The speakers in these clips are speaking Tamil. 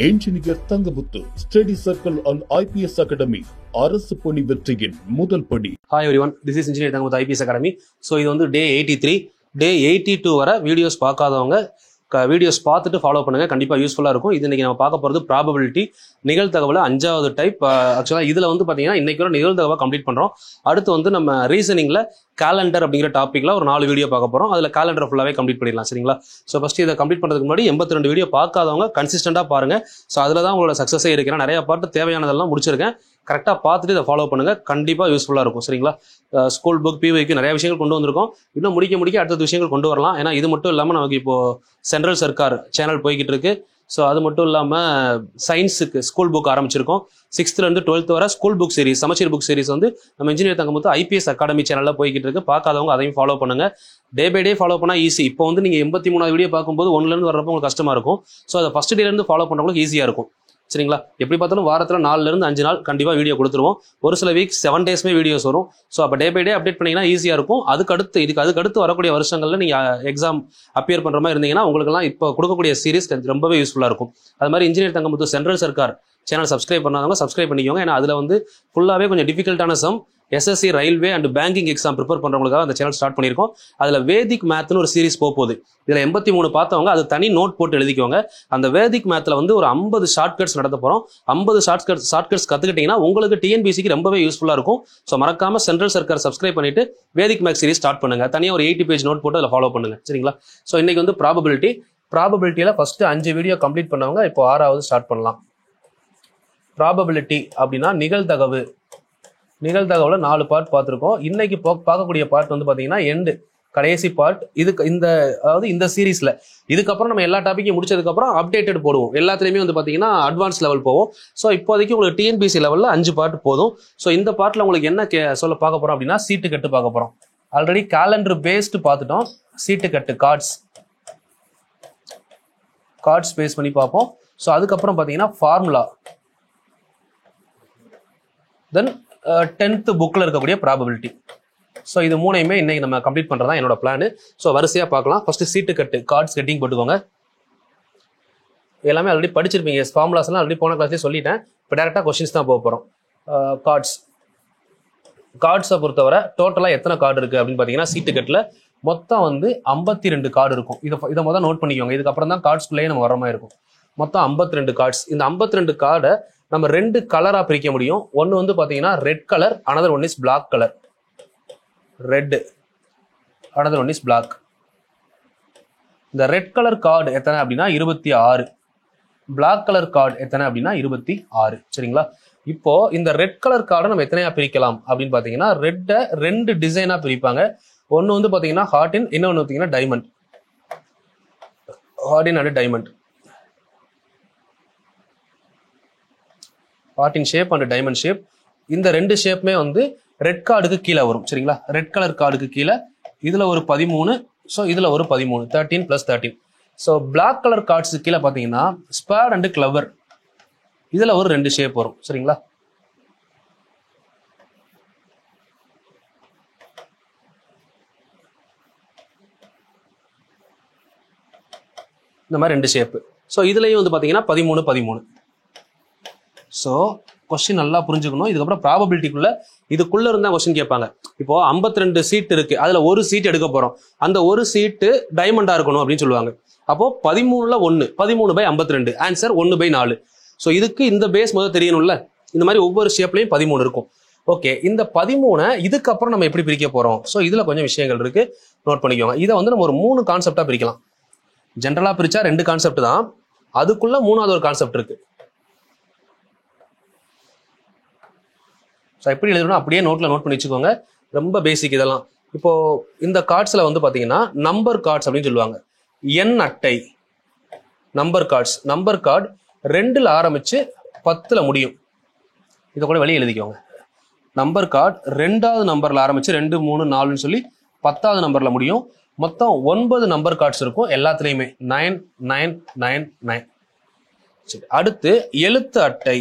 Engineer Thangamuthu study circle and IPS academy அரசு பணி வெற்றியின் முதல் படி. Hi everyone, this is Engineer Thangamuthu IPS Academy. So இது வந்து டே 83, டே 82 வர வீடியோஸ் பார்க்காதவங்க வீடியோஸ் பார்த்துட்டு ஃபாலோ பண்ணுங்க, கண்டிப்பா யூஸ்ஃபுல்லா இருக்கும். இது இன்னைக்கு நம்ம பார்க்க போறது ப்ராபபிலிட்டி நிகழ்தகவுல 5வது டைப். ஆக்சுவலா இதுல வந்து பாத்தீங்கன்னா இன்னைக்கு ஒரு நிகழ்தகவா கம்ப்ளீட் பண்றோம். அடுத்து வந்து நம்ம ரீசனிங்ல கேலண்டர் அப்படிங்கிற டாபிக்ல ஒரு 4 வீடியோ பார்க்க போறோம். அதுல கேலண்டர் ஃபுல்லாவே கம்ப்ளீட் பண்ணிடலாம், சரிங்களா? ஸோ ஃபர்ஸ்ட் இதை கம்ப்ளீட் பண்றதுக்கு முன்னாடி 82 வீடியோ பார்க்காதவங்க கன்சிஸ்டண்டா பாருங்க. ஸோ அதுல தான் உங்களோட சக்ஸஸே இருக்கிறேன். நிறைய பாட்டு தேவையானதெல்லாம் முடிச்சிருக்கேன். கரெக்டாக பார்த்துட்டு இதை ஃபாலோ பண்ணுங்க, கண்டிப்பாக யூஸ்ஃபுல்லாக இருக்கும், சரிங்களா? ஸ்கூல் புக் PYக்கு நிறைய விஷயங்கள் கொண்டு வந்திருக்கோம். இன்னும் முடிக்க அடுத்த விஷயங்கள் கொண்டு வரலாம். ஏன்னா இது மட்டும் இல்லாமல் நமக்கு இப்போ சென்ட்ரல் சர்க்கார் சேனல் போய்கிட்டு இருக்கு. ஸோ அது மட்டும் இல்லாமல் சயின்ஸுக்கு ஸ்கூல் புக் ஆரம்பிச்சிருக்கோம். 6th to 12th வர ஸ்கூல் புக் சீரிஸ், சமச்சீர் புக் சீரிஸ் வந்து நம்ம இன்ஜினியர் தங்கமுத்து IPS அகாடமி சேனலில் போய்கிட்டு இருக்கு. பார்க்காதவங்க அதையும் ஃபாலோ பண்ணுங்க. டே பை டே ஃபாலோ பண்ணால் ஈஸி. இப்போ வந்து நீங்கள் 83வது வீடியோ பார்க்கும்போது 1லேருந்து வர்றப்போ உங்களுக்கு கஷ்டமாக இருக்கும். ஸோ அதை ஃபஸ்ட் டேலேருந்து ஃபாலோ பண்ணுறவங்களுக்கு ஈஸியாக இருக்கும், சரிங்களா? எப்படி பார்த்தாலும் வாரத்தில் 4லேருந்து 5 நாள் கண்டிப்பாக வீடியோ கொடுத்துருவோம். ஒரு சில வீக் 7 டேஸ்மே வீடியோஸ் வரும். ஸோ அப்போ டே பை டே அப்டேட் பண்ணிங்கன்னா ஈஸியாக இருக்கும். அதுக்கடுத்து வரக்கூடிய வருஷங்களில் நீங்கள் எக்ஸாம் அப்பியர் பண்ணுற மாதிரி இருந்தீங்கன்னா உங்களுக்குலாம் இப்போ கொடுக்கக்கூடிய சீரிஸ் ரொம்பவே யூஸ்ஃபுல்லாக இருக்கும். அது மாதிரி engineer Thangamuthu central Sarkar channel subscribe பண்ணாதவங்க சப்ஸ்கிரைப் பண்ணிக்கோங்க. ஏன்னா அதில் வந்து ஃபுல்லாகவே கொஞ்சம் டிஃபிகல்ட்டான SSC railway and banking exam prepare பண்ணுறவங்களுக்காக அந்த சேனல் ஸ்டார்ட் பண்ணியிருக்கோம். அதில் வேதிக் மேத்னு ஒரு சீரிஸ் போகுது. இதில் 83 பார்த்தவங்க அது தனி நோட் போட்டு எழுதிக்கோங்க. அந்த வேதிக் மேத்தில் வந்து ஒரு 50 ஷார்ட்கட்ஸ் நடத்த போகிறோம். 50 ஷார்ட்கட்ஸ் கற்றுக்கிட்டிங்கன்னா உங்களுக்கு TNPSCக்கு ரொம்பவே யூஸ்ஃபுல்லாக இருக்கும். ஸோ மறக்காமல் சென்ட்ரல் சர்க்கார் சப்ஸ்கிரைப் பண்ணிட்டு வேதிக் மேத் சீரிஸ் ஸ்டார்ட் பண்ணுங்க. தனியாக ஒரு 80 பேஜ் நோட் போட்டு அதில் ஃபாலோ பண்ணுங்க, சரிங்களா? ஸோ இன்னைக்கு வந்து ப்ராபபிலிட்டியில் ஃபர்ஸ்ட் 5 வீடியோ கம்ப்ளீட் பண்ணவங்க இப்போ 6வது ஸ்டார்ட் பண்ணலாம். ப்ராபபிலிட்டி அப்படின்னா நிகழ்தகவுல 4 பார்ட் பார்த்துருக்கோம். இன்னைக்கு பார்க்கக்கூடிய பார்ட் வந்து பார்த்தீங்கன்னா எண்டு, கடைசி பார்ட். அதாவது இந்த சீரீஸ்ல இதுக்கப்புறம் நம்ம எல்லா டாப்பிக்கும் முடிச்சதுக்கப்புறம் அப்டேட்டட் போடுவோம். எல்லாத்துலேயுமே வந்து பார்த்தீங்கன்னா அட்வான்ஸ் லெவல் போவோம். ஸோ இப்போதைக்கு உங்களுக்கு TNPSC லெவலில் 5 பார்ட் போதும். ஸோ இந்த பார்ட்டில் உங்களுக்கு என்ன பார்க்க போகிறோம் அப்படின்னா சீட்டு கட்டு பார்க்க போகிறோம். ஆல்ரெடி கேலண்டர் பேஸ்டு பார்த்துட்டோம். சீட்டு கட்டு கார்ட்ஸ் பேஸ் பண்ணி பார்ப்போம். ஸோ அதுக்கப்புறம் பார்த்தீங்கன்னா ஃபார்முலா, தென் 10th புக்கில் இருக்கக்கூடிய ப்ராபபிலிட்டி. ஸோ இது மூணையுமே இன்னைக்கு நம்ம கம்ப்ளீட் பண்ணுறதா என்னோட பிளான். ஸோ வரிசையாக பார்க்கலாம். ஃபர்ஸ்ட் சீட்டு கட்டு கார்ட்ஸ் கட்டிங் போட்டுக்கோங்க. எல்லாமே ஆல்ரெடி படிச்சிருப்பீங்க. ஃபார்முலாஸ்லாம் ஆல்ரெடி போன கிளாஸ்லேயே சொல்லிட்டேன். இப்போ டேரெக்டாக கொஸ்டின்ஸ் தான் போக போகிறோம். கார்ட்ஸை பொறுத்தவரை டோட்டலாக எத்தனை கார்டு இருக்குது அப்படின்னு பார்த்தீங்கன்னா சீட்டு கட்டில் மொத்தம் வந்து 52 கார்டு இருக்கும். இதை முதல் நோட் பண்ணிக்கோங்க. இதுக்கப்புறம் தான் கார்ட்ஸ்குள்ளேயே நம்ம வர மாதிரி இருக்கும். மொத்தம் 52 கார்ட்ஸ். இந்த 52 கார்டை நம்ம 2 கலரா பிரிக்க முடியும். ஒன்னு வந்து பாத்தீங்கன்னா red colour, another one is black colour. Red, another one is black. இந்த ரெட் கலர் கார்டு எத்தனை அப்படின்னா 26. பிளாக் கலர் கார்டு எத்தனை அப்படின்னா 26, சரிங்களா? இப்போ இந்த ரெட் கலர் கார்டை நம்ம எத்தனையா பிரிக்கலாம் அப்படின்னு பாத்தீங்கன்னா ரெட்டை 2 டிசைனா பிரிப்பாங்க. ஒன்னு வந்து பாத்தீங்கன்னா ஹார்டின், இன்னொன்னு பாத்தீங்கன்னா diamond. Heart and diamond, heart shape and diamond shape. இந்த 2 ஷேப்புமே வந்து ரெட் கார்டுக்கு கீழே வரும், சரிங்களா? ரெட் கலர் கார்டுக்கு கீழே இதுல ஒரு 13, ஸோ இதுல ஒரு 13, 13 + 13. ஸோ பிளாக் கலர் கார்ட்ஸுக்கு கீழே பார்த்தீங்கன்னா ஸ்பேட் அண்ட் கிளவர், இதுல ஒரு 2 ஷேப் வரும், சரிங்களா? இந்த மாதிரி 2 ஷேப்பு. ஸோ இதுலயும் வந்து பார்த்தீங்கன்னா 13. ஸோ கொஸ்டின் நல்லா புரிஞ்சுக்கணும். இதுக்கப்புறம் ப்ராபபிலிட்டிக்குள்ள இதுக்குள்ள இருந்தா கொஸ்டின் கேட்பாங்க. இப்போ 52 சீட் இருக்கு, அதுல ஒரு சீட் எடுக்க போறோம். அந்த ஒரு சீட்டு டைமண்டா இருக்கணும் அப்படின்னு சொல்லுவாங்க. அப்போ 13ல் 1, 13/52, ஆன்சர் 1/4. ஸோ இதுக்கு இந்த பேஸ் முதல் தெரியணும்ல. இந்த மாதிரி ஒவ்வொரு ஷேப்லயும் 13 இருக்கும். ஓகே, இந்த 13 இதுக்கப்புறம் நம்ம எப்படி பிரிக்க போறோம்? ஸோ இதுல கொஞ்சம் விஷயங்கள் இருக்கு, நோட் பண்ணிக்கோங்க. இதை வந்து நம்ம ஒரு 3 கான்செப்டா பிரிக்கலாம். ஜென்ரலா பிரிச்சா 2 கான்செப்ட் தான், அதுக்குள்ள 3வது ஒரு கான்செப்ட் இருக்கு. ஸோ எப்படி எழுதணும் அப்படியே நோட்ல நோட் பண்ணி வச்சுக்கோங்க. ரொம்ப பேசிக் இதெல்லாம். இப்போ இந்த கார்ட்ஸ்ல வந்து பாத்தீங்கன்னா நம்பர் கார்ட்ஸ் அப்படின்னு சொல்லுவாங்க. எண் அட்டை நம்பர் கார்டு 2ல் ஆரம்பிச்சு 10ல் முடியும். இதை கூட வெளியே எழுதிக்கோங்க. நம்பர் கார்டு 2வது நம்பர்ல ஆரம்பிச்சு 2, 3, 4ன்னு சொல்லி 10வது நம்பர்ல முடியும். மொத்தம் 9 நம்பர் கார்ட்ஸ் இருக்கும் எல்லாத்துலயுமே. 9, 9, 9, 9. சரி, அடுத்து எழுத்து அட்டை.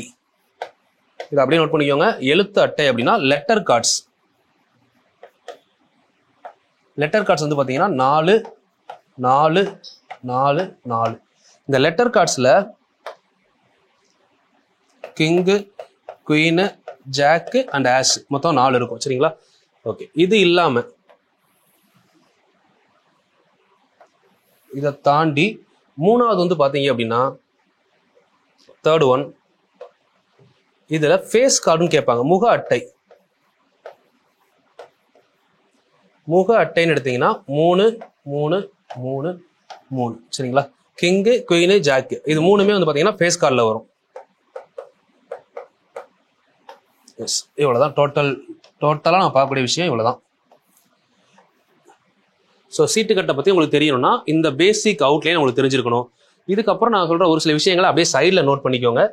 இதை அப்படியே நோட் பண்ணிக்கோங்க. எழுத்து அட்டை அப்படின்னா லெட்டர் கார்ட்ஸ். வந்து பாத்தீங்கன்னா 4, 4, 4, 4. இந்த லெட்டர் கார்ட்ஸ்ல king, queen, jack and ace, மொத்தம் 4 இருக்கும். சரிங்களா? ஓகே, இது இல்லாம இதை தாண்டி மூணாவது வந்து பாத்தீங்க அப்படின்னா தேர்ட் ஒன், இதுல ஃபேஸ் கார்டுன்னு கேட்பாங்க. முக அட்டை. முக அட்டைன்னு எடுத்தீங்கன்னா 3 3 3 3. சரிங்களா? கிங்கு, குயின், ஜாக்கு இது மூணுமே வந்து பாத்தீங்கன்னா ஃபேஸ் கார்டில் வரும். எஸ், இவ்வளவுதான் டோட்டலா நான் பார்க்கக்கூடிய விஷயம் இவ்வளவுதான். ஸோ சீட்டு கட்டை பத்தி உங்களுக்கு தெரியணும்னா இந்த பேசிக் அவுட்லைன் உங்களுக்கு தெரிஞ்சிருக்கணும். இதுக்கப்புறம் நான் சொல்ற ஒரு சில விஷயங்களை அப்படியே சைடில் நோட் பண்ணிக்கோங்க.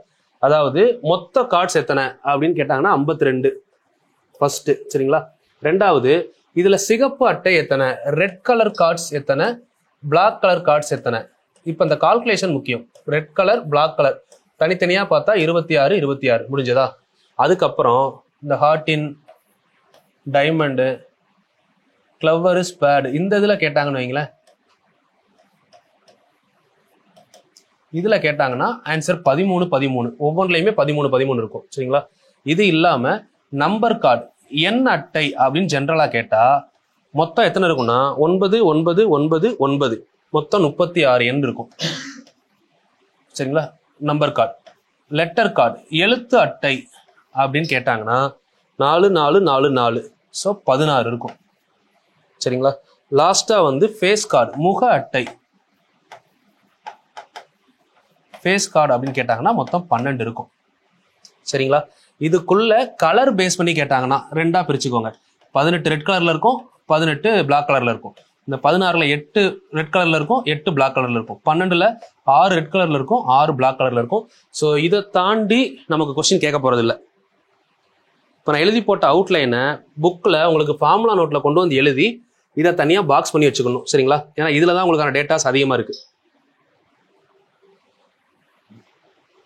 அதாவது மொத்த கார்ட்ஸ் எத்தனை அப்படின்னு கேட்டாங்கன்னா 52 ஃபர்ஸ்ட். சரிங்களா? ரெண்டாவது, இதுல சிகப்பு அட்டை எத்தனை, ரெட் கலர் கார்ட்ஸ் எத்தனை, பிளாக் கலர் கார்ட்ஸ் எத்தனை. இப்போ இந்த கால்குலேஷன் முக்கியம். ரெட் கலர், பிளாக் கலர் தனித்தனியா பார்த்தா 26 26 முடிஞ்சதா? அதுக்கப்புறம் இந்த ஹார்டின், டைமண்டு, கிளவர், ஸ்பேட் இந்த இதுல கேட்டாங்கன்னு வைங்களேன். இதுல கேட்டாங்கன்னா ஆன்சர் 13 13. ஒவ்வொன்றுலையுமே 13 13 இருக்கும். சரிங்களா? இது இல்லாம நம்பர் கார்டு, எண் அட்டை அப்படின்னு ஜென்ரலா கேட்டா மொத்தம் எத்தனை இருக்கும்னா 9 9 9 9, மொத்தம் 36 எண் இருக்கும். சரிங்களா? Number card. லெட்டர் கார்டு, எழுத்து அட்டை அப்படின்னு கேட்டாங்கன்னா 4 4 4 4, ஸோ 16 இருக்கும். சரிங்களா? லாஸ்டா வந்து ஃபேஸ் கார்டு, முக அட்டை. ஃபேஸ் கார்டு அப்படின்னு கேட்டாங்கன்னா மொத்தம் 12 இருக்கும். சரிங்களா? இதுக்குள்ள கலர் பேஸ் பண்ணி கேட்டாங்கன்னா ரெண்டா பிரிச்சுக்கோங்க. 18 ரெட் கலர்ல இருக்கும், 18 பிளாக் கலர்ல இருக்கும். இந்த 16ல 8 ரெட் கலர்ல இருக்கும், 8 பிளாக் கலர்ல இருக்கும். 12ல 6 ரெட் கலர்ல இருக்கும், 6 பிளாக் கலர்ல இருக்கும். ஸோ இதை தாண்டி நமக்கு கொஸ்டின் கேட்க போறது இல்லை. இப்போ நான் எழுதி போட்ட அவுட்லைனை புக்கில் உங்களுக்கு ஃபார்முலா நோட்டில் கொண்டு வந்து எழுதி இதை தனியாக பாக்ஸ் பண்ணி வச்சுக்கணும். சரிங்களா? ஏன்னா இதில் தான் உங்களுக்கான டேட்டாஸ் அதிகமாக இருக்கு.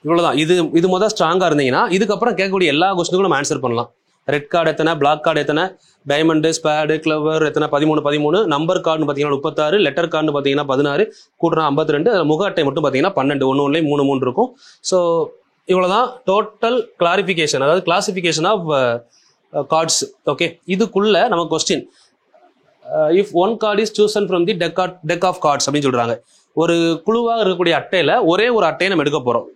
இவ்வளோதான். இது முதல் ஸ்ட்ராங்காக இருந்தீங்கன்னா இதுக்கப்புறம் கேட்கக்கூடிய எல்லா கொஸ்டினுக்கும் நம்ம ஆன்சர் பண்ணலாம். ரெட் கார்டு எத்தனை, பிளாக் கார்டு எத்தனை, டைமண்டு, ஸ்பேடு, கிளவர் எத்தனை, 13 13. நம்பர் கார்டுன்னு பார்த்தீங்கன்னா 36, லெட்டர் கார்டுன்னு பார்த்தீங்கன்னா 16, கூட்டுறா 52. முக அட்டை மட்டும் பார்த்தீங்கன்னா 12, 1 1 3 3 இருக்கும். ஸோ இவ்வளவுதான் டோட்டல் கிளாரிஃபிகேஷன், அதாவது கிளாசிஃபிகேஷன் ஆஃப் கார்ட்ஸ். ஓகே, இதுக்குள்ள நம்ம question if one card is chosen from the deck of cards அப்படின்னு சொல்றாங்க. ஒரு குழுவாக இருக்கக்கூடிய அட்டையில ஒரே ஒரு அட்டையை நம்ம எடுக்க போறோம்.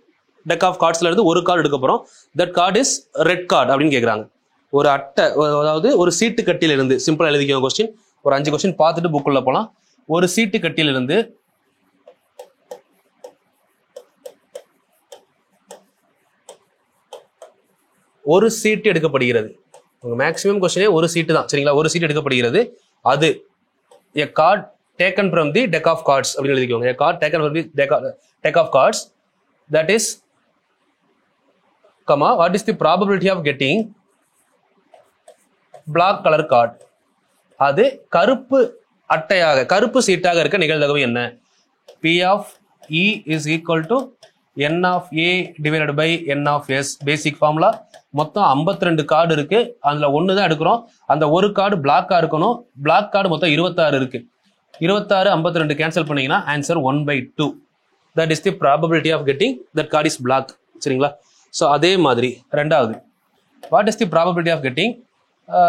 டெக் ஆஃப் கார்ட்ஸ்ல இருந்து ஒரு கார்டு எடுக்க போறோம். That card is red card அப்படின்னு கேட்கறாங்க. ஒரு அட்டை, அதாவது ஒரு சீட்டு கட்டியில இருந்து, சிம்பிளா எழுதிக்கோங்க கொஸ்டின். ஒரு 5 கொஸ்டின் பார்த்துட்டு புக்குள்ள போலாம். ஒரு சீட்டு கட்டியில இருந்து ஒரு சீட்டு எடுக்கப்படுகிறது. உங்க மேக்ஸிமம் கொஸ்டினே ஒரு சீட்டு தான். சரிங்களா? ஒரு சீட் எடுக்கப்படுகிறது. அது a card taken from the deck of cards அப்படின்னு எழுதிக்கோங்க. a card taken from the deck of cards, that is comma, what is the probability of getting black color card. அது கருப்பு அட்டையாக, கருப்பு சீட்டாக இருக்க நிகழ்தகவு என்ன? P of E is equal to N of A divided by N of S. Basic formula. மொத்தம் 52 கார்டு இருக்கு. அதுல ஒன்று தான் எடுக்கிறோம். அந்த ஒரு கார்டு பிளாக்கா இருக்கணும். பிளாக் கார்டு மொத்தம் 26 இருக்கு. 26 52 கேன்சல் பண்ணீங்கன்னா answer 1/2. That is the probability of getting that card is black. சரிங்களா? ஸோ அதே மாதிரி ரெண்டாவது, what is the probability of getting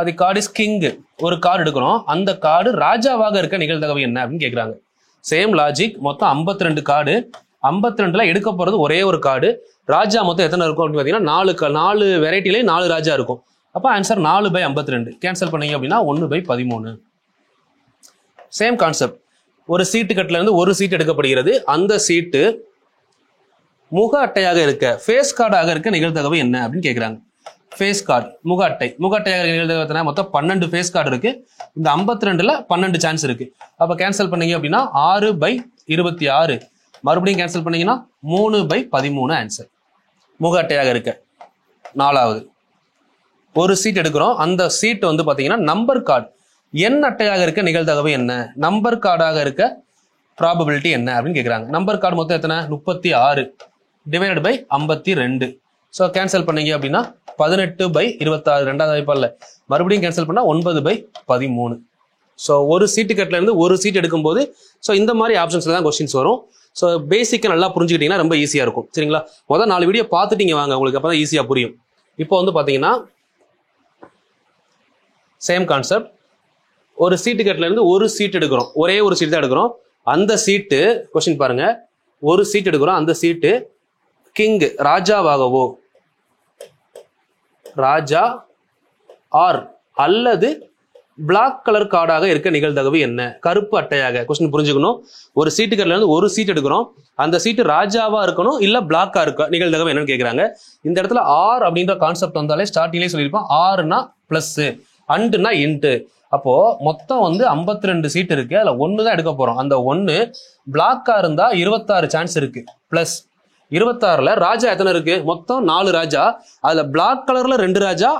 the card is king. ஒரு கார்டு எடுக்கிறோம். அந்த கார்டு ராஜாவாக இருக்க நிகழ்தகவு என்ன அப்படின்னு கேட்குறாங்க. Same logic. மொத்தம் 52 கார்டு. 52ல எடுக்க போறது ஒரே ஒரு கார்டு. ராஜா மொத்தம் எத்தனை இருக்கும் அப்படின்னு பார்த்தீங்கன்னா 4 வெரைட்டிலே 4 ராஜா இருக்கும். அப்போ ஆன்சர் 4/52. கேன்சல் பண்ணீங்க அப்படின்னா 1/13. Same concept. ஒரு சீட்டு கட்டில இருந்து ஒரு சீட் எடுக்கப்படுகிறது. அந்த சீட்டு முக அட்டையாக இருக்க, ஃபேஸ் கார்டாக இருக்க நிகழ்தகவு என்ன அப்படின்னு கேட்குறாங்க. ஃபேஸ் கார்டு, முக அட்டை. முக அட்டையாக நிகழ்தகவு மொத்தம் 12 ஃபேஸ் கார்டு இருக்கு. இந்த 52ல 12 சான்ஸ் இருக்கு. அப்போ கேன்சல் பண்ணீங்க அப்படின்னா 6/26. மறுபடியும் கேன்சல் பண்ணீங்கன்னா 3/13 ஆன்சர். முக அட்டையாக இருக்க. நாலாவது, ஒரு சீட் எடுக்கிறோம். அந்த சீட் வந்து பாத்தீங்கன்னா நம்பர் கார்டு. எண் அட்டையாக இருக்க நிகழ்தகவு என்ன? நம்பர் கார்டாக இருக்க ப்ராபபிலிட்டி என்ன அப்படின்னு கேட்குறாங்க. நம்பர் கார்டு மொத்தம் எத்தனை? 36 டிவைடட் பை 52. ஸோ கேன்சல் பண்ணீங்க அப்படின்னா 18/26. ரெண்டாவது வாய்ப்பா இல்லை. மறுபடியும் கேன்சல் பண்ணா 9/13. ஸோ ஒரு சீட்டு கட்டில இருந்து ஒரு சீட் எடுக்கும்போது ஸோ இந்த மாதிரி ஆப்ஷன்ஸ்ல தான் கொஸ்டின்ஸ் வரும். ஸோ பேசிக்கை நல்லா புரிஞ்சுக்கிட்டீங்கன்னா ரொம்ப ஈஸியாக இருக்கும். சரிங்களா? முதல் 4 வீடியோ பார்த்துட்டீங்க வாங்க, உங்களுக்கு அப்போ தான் ஈஸியாக புரியும். இப்போ வந்து பார்த்தீங்கன்னா சேம் கான்செப்ட். ஒரு சீட்டு கட்டிலேருந்து ஒரு சீட் எடுக்கிறோம், ஒரே ஒரு சீட் தான் எடுக்கிறோம். அந்த சீட்டு கொஸ்டின் பாருங்க, ஒரு சீட் எடுக்கிறோம். அந்த சீட்டு கிங் ராஜாவாகவோ, ராஜா ஆர் அல்லது பிளாக் கலர் கார்டாக இருக்க நிகழ்தகவு என்ன? கருப்பு அட்டையாக. கொஸ்டின் புரிஞ்சுக்கணும். ஒரு சீட்டு கட்டில இருந்து ஒரு சீட் எடுக்கிறோம், அந்த சீட்டு ராஜாவா இருக்கணும் இல்ல பிளாக்கா இருக்க நிகழ்தகவு என்னன்னு கேட்கறாங்க. இந்த இடத்துல ஆர் அப்படின்ற கான்செப்ட் வந்தாலே ஸ்டார்டிங்லேயே சொல்லியிருப்போம். ஆர்னா பிளஸ், அண்டுனா இன்ட்டு. அப்போ மொத்தம் வந்து 52 சீட் இருக்கு, அதுல 1 தான் எடுக்க போறோம். அந்த 1 பிளாக்கா இருந்தா 26 சான்ஸ் இருக்கு. பிளஸ் 26ல ராஜா எத்தனை இருக்கு? மொத்தம் 4 ராஜா. அதுல பிளாக் கலர்ல 2 ராஜா,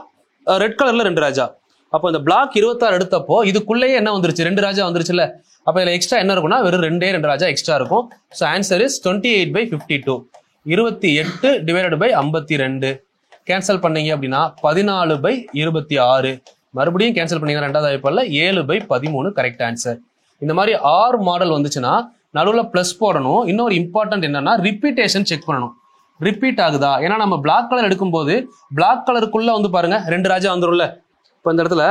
ரெட் கலர்ல 2 ராஜா. அப்போ இந்த பிளாக் 26 எடுத்தப்போ இதுக்குள்ளேயே என்ன வந்துருச்சு? 2 ராஜா வந்துருச்சுல்ல. அப்போ இதுல எக்ஸ்ட்ரா என்ன இருக்கும்னா வெறும் 2 ராஜா எக்ஸ்ட்ரா இருக்கும். So answer is 28/52. 28 divided by 52. Cancel பண்ணீங்க அப்படின்னா 14/26. மறுபடியும் கேன்சல் பண்ணீங்கன்னா 2வது வாய்ப்பால 7/13 கரெக்ட் ஆன்சர். இந்த மாதிரி ஆர் மாடல் வந்துச்சுன்னா நடுவில் பிளஸ் போடணும். இன்னொரு இம்பார்ட்டன்ட் என்னன்னா ரிப்பீட்டேஷன் செக் பண்ணணும். ரிப்பீட் ஆகுதா? ஏன்னா நம்ம பிளாக் கலர் எடுக்கும்போது பிளாக் கலருக்குள்ள வந்து பாருங்க 2 ராஜா வந்துடும்ல. இப்போ இந்த இடத்துல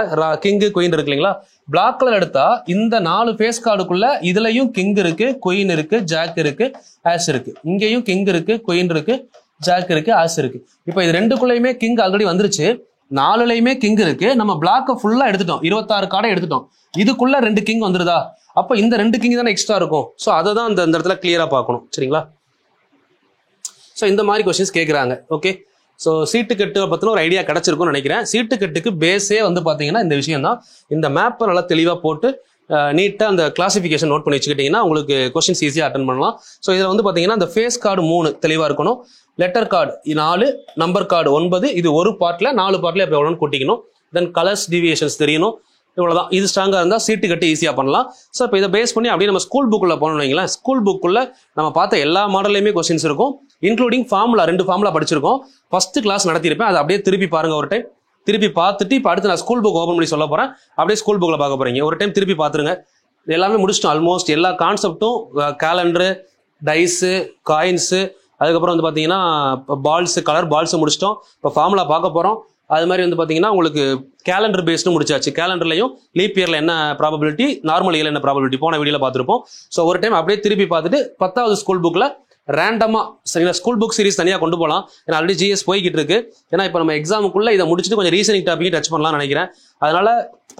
கிங்கு குயின் இருக்கு இல்லைங்களா? பிளாக் கலர் எடுத்தா இந்த 4 ஃபேஸ் கார்டுக்குள்ள இதுலயும் கிங் இருக்கு, குயின் இருக்கு, ஜாக் இருக்கு, ஆஸ் இருக்கு. இங்கேயும் கிங் இருக்கு, குயின் இருக்கு, ஜாக் இருக்கு, ஆஸ் இருக்கு. இப்போ இது ரெண்டுக்குள்ளயுமே கிங் ஆல்ரெடி வந்துருச்சு. 4லையுமே கிங் இருக்கு. நம்ம பிளாக்கை ஃபுல்லா எடுத்துட்டோம், 26 கார்டை எடுத்துட்டோம். இதுக்குள்ள 2 கிங் வந்துருதா? அப்போ இந்த 2 கிங் தானே எக்ஸ்ட்ரா இருக்கும். ஸோ அதை தான் இந்த இடத்துல கிளியரா பார்க்கணும். சரிங்களா? ஸோ இந்த மாதிரி கொஸ்டின்ஸ் கேட்குறாங்க. ஓகே, ஸோ சீட்டு கட்டு பற்றின ஒரு ஐடியா கிடைச்சிருக்கும்னு நினைக்கிறேன். சீட்டு கட்டுக்கு பேஸே வந்து பார்த்தீங்கன்னா இந்த விஷயம் தான். இந்த மேப்பை நல்லா தெளிவாக போட்டு நீட்டாக அந்த கிளாசிஃபிகேஷன் நோட் பண்ணி வச்சுக்கிட்டிங்கன்னா உங்களுக்கு கொஸ்டின்ஸ் ஈஸியாக அட்டன் பண்ணலாம். ஸோ இதில் வந்து பார்த்தீங்கன்னா இந்த ஃபேஸ் கார்டு 3 தெளிவாக இருக்கணும். Letter card 4, number card 9. இது ஒரு பார்ட்டில் 4 பார்ட்டில் எப்போ எவ்வளோன்னு கூட்டிக்கணும். தென் கலர்ஸ் டிவியேஷன்ஸ் தெரியணும். இவ்வளோதான். இது ஸ்ட்ராங்காக இருந்தால் சீட்டு கட்டி ஈஸியாக பண்ணலாம். ஸோ இப்போ இதை பேஸ் பண்ணி அப்படியே நம்ம ஸ்கூல் புக்கில் போனோம் வைங்களேன். ஸ்கூல் புக்குள்ள நம்ம பார்த்த எல்லா மாடல்லையுமே கொஸ்டின்ஸ் இருக்கும், இன்க்ளூடிங் ஃபார்முலா. 2 ஃபார்முலா படிச்சிருக்கோம். ஃபர்ஸ்ட் கிளாஸ் நடத்தியிருப்பேன், அதை அப்படியே திருப்பி பாருங்க ஒரு டைம். திருப்பி பார்த்துட்டு இப்போ அடுத்து நான் ஸ்கூல் புக் ஓப்பன் பண்ணி சொல்ல போகிறேன். அப்படியே ஸ்கூல் புக்கில் பார்க்க போகிறீங்க. ஒரு டைம் திருப்பி பார்த்துருங்க. எல்லாமே முடிச்சிட்டோம். ஆல்மோஸ்ட் எல்லா கான்செப்டும், கேலண்டரு, டைஸு, காயின்ஸு, அதுக்கப்புறம் வந்து பார்த்தீங்கன்னா பால்ஸு, கலர் பால்ஸு முடிச்சிட்டோம். இப்போ ஃபார்முலா பார்க்க போகிறோம். அது மாதிரி வந்து பார்த்தீங்கன்னா உங்களுக்கு கேலண்டர் பேஸ்டு முடிச்சாச்சு. கேலண்டர்லையும் லீப் இயரில் என்ன ப்ராபபிலிட்டி, நார்மல் இயரில் என்ன ப்ராபபிலிட்டி போன வீடியோவில் பார்த்துருப்போம். ஸோ ஒரு டைம் அப்படியே திருப்பி பார்த்துட்டு 10வது ஸ்கூல் புக்கில் ரேண்டமாக சரிங்களா ஸ்கூல் புக் சீரிஸ் தனியாக கொண்டு போகலாம். ஏன்னா ஆல்ரெடி ஜிஎஸ் போய்கிட்டு இருக்கு. ஏன்னா இப்போ நம்ம எக்ஸாமுக்குள்ளே இதை முடிச்சுட்டு கொஞ்சம் ரீசனிங் டாப்பிக்கையும் டச் பண்ணலாம்னு நினைக்கிறேன். அதனால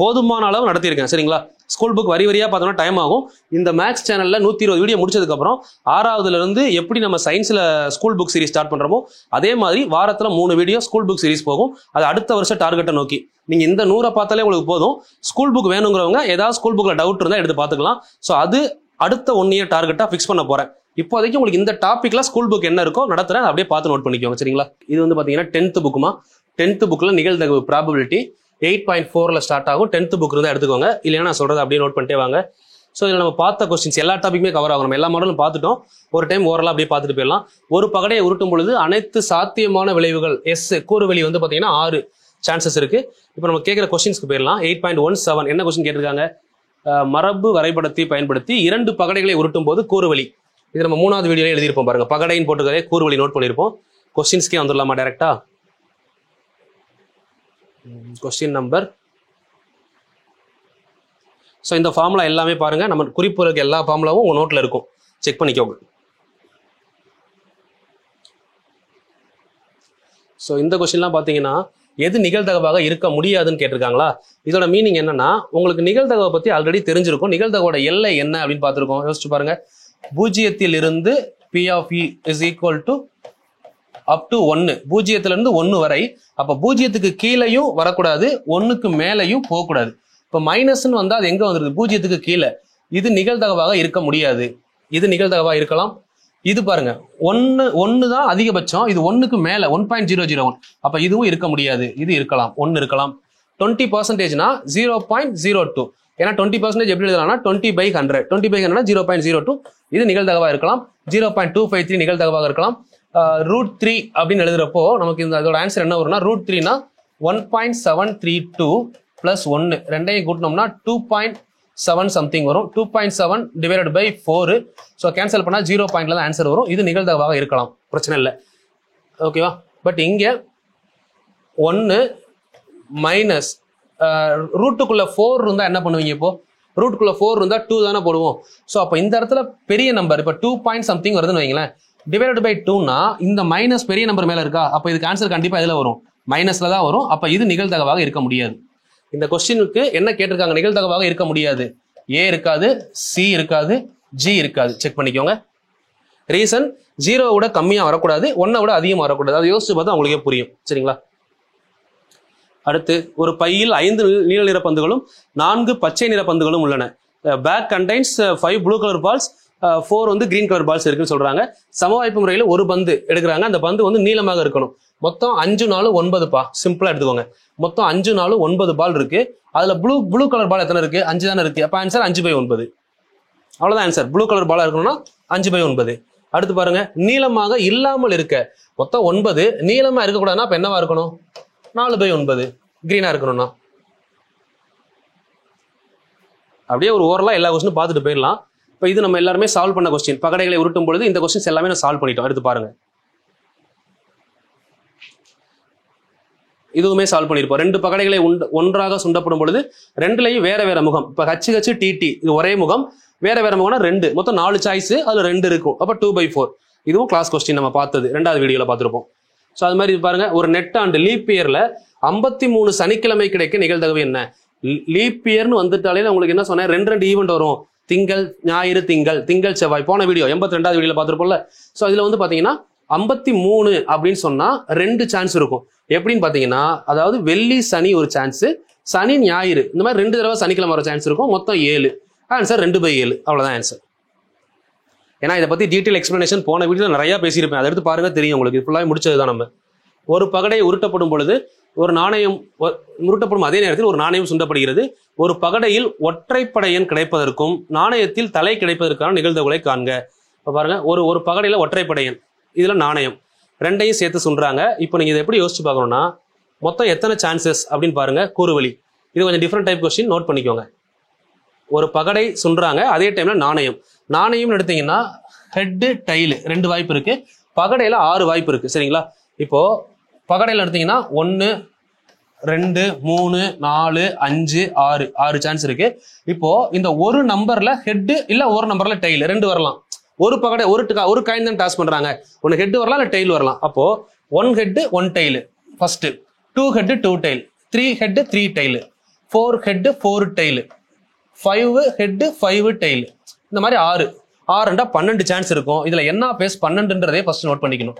போதுமான அளவு நடத்தியிருக்கேன். சரிங்களா? ஸ்கூல் புக் வரி வரியாக பார்த்தோம்னா டைம் ஆகும். இந்த மேக்ஸ் சேனலில் 120 வீடியோ முடிச்சதுக்கப்புறம் 6வதுலேருந்து எப்படி நம்ம சயின்ஸில் ஸ்கூல் புக் சீரிஸ் ஸ்டார்ட் பண்ணுறோமோ அதே மாதிரி வாரத்தில் 3 வீடியோ ஸ்கூல் புக் சீரிஸ் போகும். அது அடுத்த வருஷம் டார்கெட்டை நோக்கி. நீங்கள் இந்த 100 பார்த்தாலே உங்களுக்கு போதும். ஸ்கூல் புக் வேணுங்கிறவங்க ஏதாவது ஸ்கூல் புக்கில் டவுட் இருந்தால் எடுத்து பார்த்துக்கலாம். ஸோ அது அடுத்த 1 இயர் டார்கெட்டாக ஃபிக்ஸ் பண்ண போகிறேன். இப்போதைக்கு உங்களுக்கு இந்த டாப்பிக்ல ஸ்கூல் புக் என்ன இருக்கோ நடத்துறேன், அப்படியே பார்த்து நோட் பண்ணிக்கோங்க. சரிங்களா? இது வந்து பார்த்தீங்கன்னா 10th புக்குமா. 10th புக்கில் நிகழ்தகவு ப்ராபபிலிட்டி 8.4ல் ஸ்டார்ட் ஆகும். 10th புக் இருந்தால் எடுத்துக்கோங்க, இல்லைன்னா நான் சொல்றது அப்படியே நோட் பண்ணிட்டே வாங்க. ஸோ இதில் நம்ம பார்த்த கொஸ்டின்ஸ் எல்லா டாப்பிக்குமே கவர் ஆகும். நம்ம எல்லா மாடலும் பார்த்துட்டோம். ஒரு டைம் ஓரலாக அப்படியே பார்த்துட்டு போயிடலாம். ஒரு பகடையை உருட்டும் பொழுது அனைத்து சாத்தியமான விளைவுகள் கூறுவெளி வந்து பார்த்தீங்கன்னா 6 சான்சஸ் இருக்கு. இப்போ நம்ம கேட்குற கொஸ்டின்ஸ்க்கு போயிடலாம். 8.17 என்ன கொஸ்டின் கேட்டிருக்காங்க? மரபு வரைபடத்தை பயன்படுத்தி 2 பகடைகளை உருட்டும் போது கூறுவெளி. இது நம்ம 3வது வீடியோல எழுதியிருப்போம் பாருங்க. பகடைன்னு போட்டுக்கிறதே கூறுவெளி நோட் பண்ணியிருப்போம். கொஸ்டின்ஸ்க்கே வந்துடலாமா டைரக்டா? Question number. ஸோ இந்த ஃபார்முலா எல்லாமே பாருங்க, நம்ம குறிப்பு இருக்க எல்லா ஃபார்முலாவும் உங்க நோட்ல இருக்கும், செக் பண்ணிக்கோங்க. ஸோ இந்த கொஸ்டின்லாம் பார்த்தீங்கன்னா எது நிகழ்தகவாக இருக்க முடியாதுன்னு கேட்டிருக்காங்களா? இதோட மீனிங் என்னன்னா உங்களுக்கு நிகழ்தகவை பத்தி ஆல்ரெடி தெரிஞ்சிருக்கும். நிகழ்தகவோட எல்லை என்ன அப்படின்னு பார்த்துருக்கோம். யோசிச்சு பாருங்க. 0 இருந்து P of E is equal to up to 1. 0 இருந்து 1 வரை. அப்ப 0க்கு கீழையும் வரக்கூடாது, 1க்கு மேலையும் போகக்கூடாது. இப்ப மைனஸ்ன்னு வந்தா அது எங்க வந்துருது? 0க்கு கீழே. இது நிகழ்தகவாக இருக்க முடியாது. இது நிகழ்தகவா இருக்கலாம். இது பாருங்க 1 தான் அதிகபட்சம். இது 1க்கு மேல 1.001. அப்ப இதுவும் இருக்க முடியாது. இது இருக்கலாம், 1 இருக்கலாம். 20%னா 0.02. ஏன்னா 20% எப்படி எழுதலாம்னா 20/100. 20/100 0.02. இது நிகழ்தகவா இருக்கலாம். 0.253 நிகழ்தகவாக இருக்கலாம். √3 அப்படின்னு எழுதுறப்போ நமக்கு அதோட ஆன்சர் என்ன வரும்னா √3னா 1.732 + 1 ரெண்டையும் கூட்டினோம்னா 2. 2.7 சம்திங் வரும். 2.7 டிவைடட் பை 4. ஸோ கேன்சல் பண்ணால் 0 பாயிண்ட்ல தான் ஆன்சர் வரும். இது நிகழ்தகவாக இருக்கலாம், பிரச்சனை இல்லை. ஓகேவா? பட் இங்கே 1 மைனஸ் ரூட்டுக்குள்ள 4 இருந்தால் என்ன பண்ணுவீங்க? இப்போ ரூட்டுக்குள்ள 4 இருந்தால் 2 தானே போடுவோம். ஸோ அப்போ இந்த இடத்துல பெரிய நம்பர் இப்போ 2 பாயிண்ட் சம்திங் வருதுன்னு வைங்களேன். டிவைடட் பை 2னா இந்த மைனஸ் பெரிய நம்பர் மேலே இருக்கா? அப்போ இதுக்கு ஆன்சர் கண்டிப்பாக இதில் வரும், மைனஸ்ல தான் வரும். அப்போ இது நிகழ்தகவாக இருக்க முடியாது. இந்த கொஸ்டினுக்கு என்ன கேட்டிருக்காங்க? நிகழ்தகவாக இருக்க முடியாது. ஏ இருக்காது, சி இருக்காது, ஜி இருக்காது. செக் பண்ணிக்கோங்க. ரீசன் 0 விட கம்மியாக வரக்கூடாது, 1 விட அதிகமாக வரக்கூடாது. அதை யோசிச்சு பார்த்தா உங்களுக்கே புரியும். சரிங்களா? அடுத்து, ஒரு பையில் 5 நீல நிற பந்துகளும் 4 பச்சை நிற பந்துகளும் உள்ளன. Bag contains 5 blue colour balls, 4 வந்து கிரீன் கலர் பால்ஸ் இருக்குன்னு சொல்றாங்க. சமவாய்ப்பு முறையில் ஒரு பந்து எடுக்கிறாங்க. அந்த பந்து வந்து நீளமாக இருக்கணும். மொத்தம் 5 4 9பா. சிம்பிளா எடுத்துக்கோங்க. மொத்தம் 5 4 9 பால் இருக்கு. அதுல ப்ளூ கலர் பால் எத்தனை இருக்கு? 5 தானே இருக்கு. அப்ப ஆன்சர் 5/9. அவ்வளவுதான் ஆன்சர். ப்ளூ கலர் பாலா இருக்கணும்னா 5/9. அடுத்து பாருங்க, நீளமாக இல்லாமல் இருக்க. மொத்தம் 9, நீளமா இருக்கக்கூடாதுன்னா அப்ப என்னவா இருக்கணும்? 4/9. கிரீனா இருக்கணும்னா. அப்படியே ஒரு ஓரலா எல்லா கொஸ்டினும் பார்த்துட்டு போயிடலாம். இப்போ இது நம்ம எல்லாருமே சால்வ் பண்ண கொஸ்டின். பகடைகளை உருட்டும் பொழுது இந்த கொஸ்டின்ஸ் எல்லாமே நான் சால்வ் பண்ணிட்டோம். எடுத்து பாருங்க. இதுவுமே சால்வ் பண்ணிருப்போம். 2 பகடைகளை ஒன்றாக சுண்டப்படும் பொழுது 2லயும் வேற வேற முகம். இப்போ HHTT இது ஒரே முகம், வேற வேற முகம்னா 2. மொத்தம் 4 சாய்ஸ், அதுல 2 இருக்கும். அப்ப 2/4. இதுவும் கிளாஸ் கொஸ்டின் நம்ம பார்த்தது, 2வது வீடியோல பார்த்துருப்போம். ஸோ அது மாதிரி பாருங்க, ஒரு நெட் ஆண்டு லீப் இயர்ல 53 சனிக்கிழமை கிடைக்க நிகழ்தகவு என்ன? லீப் இயர்னு வந்துட்டாலே உங்களுக்கு என்ன சொன்னேன்? 2 ஈவெண்ட் வரும். திங்கள் ஞாயிறு, திங்கள் செவ்வாய். போன வீடியோ 82வது வீடியோல பார்த்துருப்போம்ல. ஸோ இதுல வந்து பாத்தீங்கன்னா 53 அப்படின்னு சொன்னா 2 சான்ஸ் இருக்கும். எப்படின்னு பாத்தீங்கன்னா, அதாவது வெள்ளி சனி ஒரு சான்ஸ், சனி ஞாயிறு இந்த மாதிரி 2 தடவை சனிக்கிழமை வர சான்ஸ் இருக்கும். மொத்தம் 7. ஆன்சர் 2/7. அவ்வளவுதான் ஆன்சர். ஏன்னா இதை பத்தி டீட்டெயில் எக்ஸ்பிளனேஷன் போன வீடியோல நிறைய பேசியிருப்பேன். அதை எடுத்து பாருங்க, தெரியும் உங்களுக்கு. ஃபுல்லாக முடிச்சதுதான். நம்ம ஒரு பகடை உருட்டப்படும் பொழுது ஒரு நாணயம் உருட்டப்படும் அதே நேரத்தில் ஒரு நாணயம் சுண்டப்படுகிறது. ஒரு பகடையில் ஒற்றைப்படை எண் கிடைப்பதற்கும் நாணயத்தில் தலை கிடைப்பதற்கான நிகழ்தகவுகளை காண்க. இப்போ பாருங்க, ஒரு பகடையில ஒற்றைப்படை எண், இதுல நாணயம், 2ஐயும் சேர்த்து சுன்றாங்க. இப்போ நீங்க இதை எப்படி யோசிச்சு பார்க்கணும்னா, மொத்தம் எத்தனை சான்சஸ் அப்படின்னு பாருங்க. கூறுவழி. இது கொஞ்சம் டிஃப்ரெண்ட் டைப் கொஸ்டின், நோட் பண்ணிக்கோங்க. ஒரு பகடை சுன்றாங்க, அதே டைம்ல நாணயம்னு எடுத்தீங்கன்னா ஹெட் டைலு 2 வாய்ப்பு இருக்கு. பகடையில 6 வாய்ப்பு இருக்கு. சரிங்களா? இப்போ பகடையில எடுத்தீங்கன்னா 1 2 3 4 5 6 சான்ஸ் இருக்கு. இப்போ இந்த ஒரு நம்பர்ல ஹெட் இல்ல ஒரு நம்பர்ல டைல் 2 வரலாம். ஒரு பகடை ஒரு காயின் தான் டாஸ் பண்றாங்க. ஒன்னு ஹெட் வரலாம் இல்ல டைல் வரலாம். அப்போ 1 head 1 tail first, 2 head 2 tail, 3 head 3 tail, 4 head 4 tail, 5 head 5 tail. இந்த மாதிரி 6 12 சான்ஸ் இருக்கும். இதுல என்ன பேஸ் 12ன்றதே ஃபர்ஸ்ட் நோட் பண்ணிக்கணும்.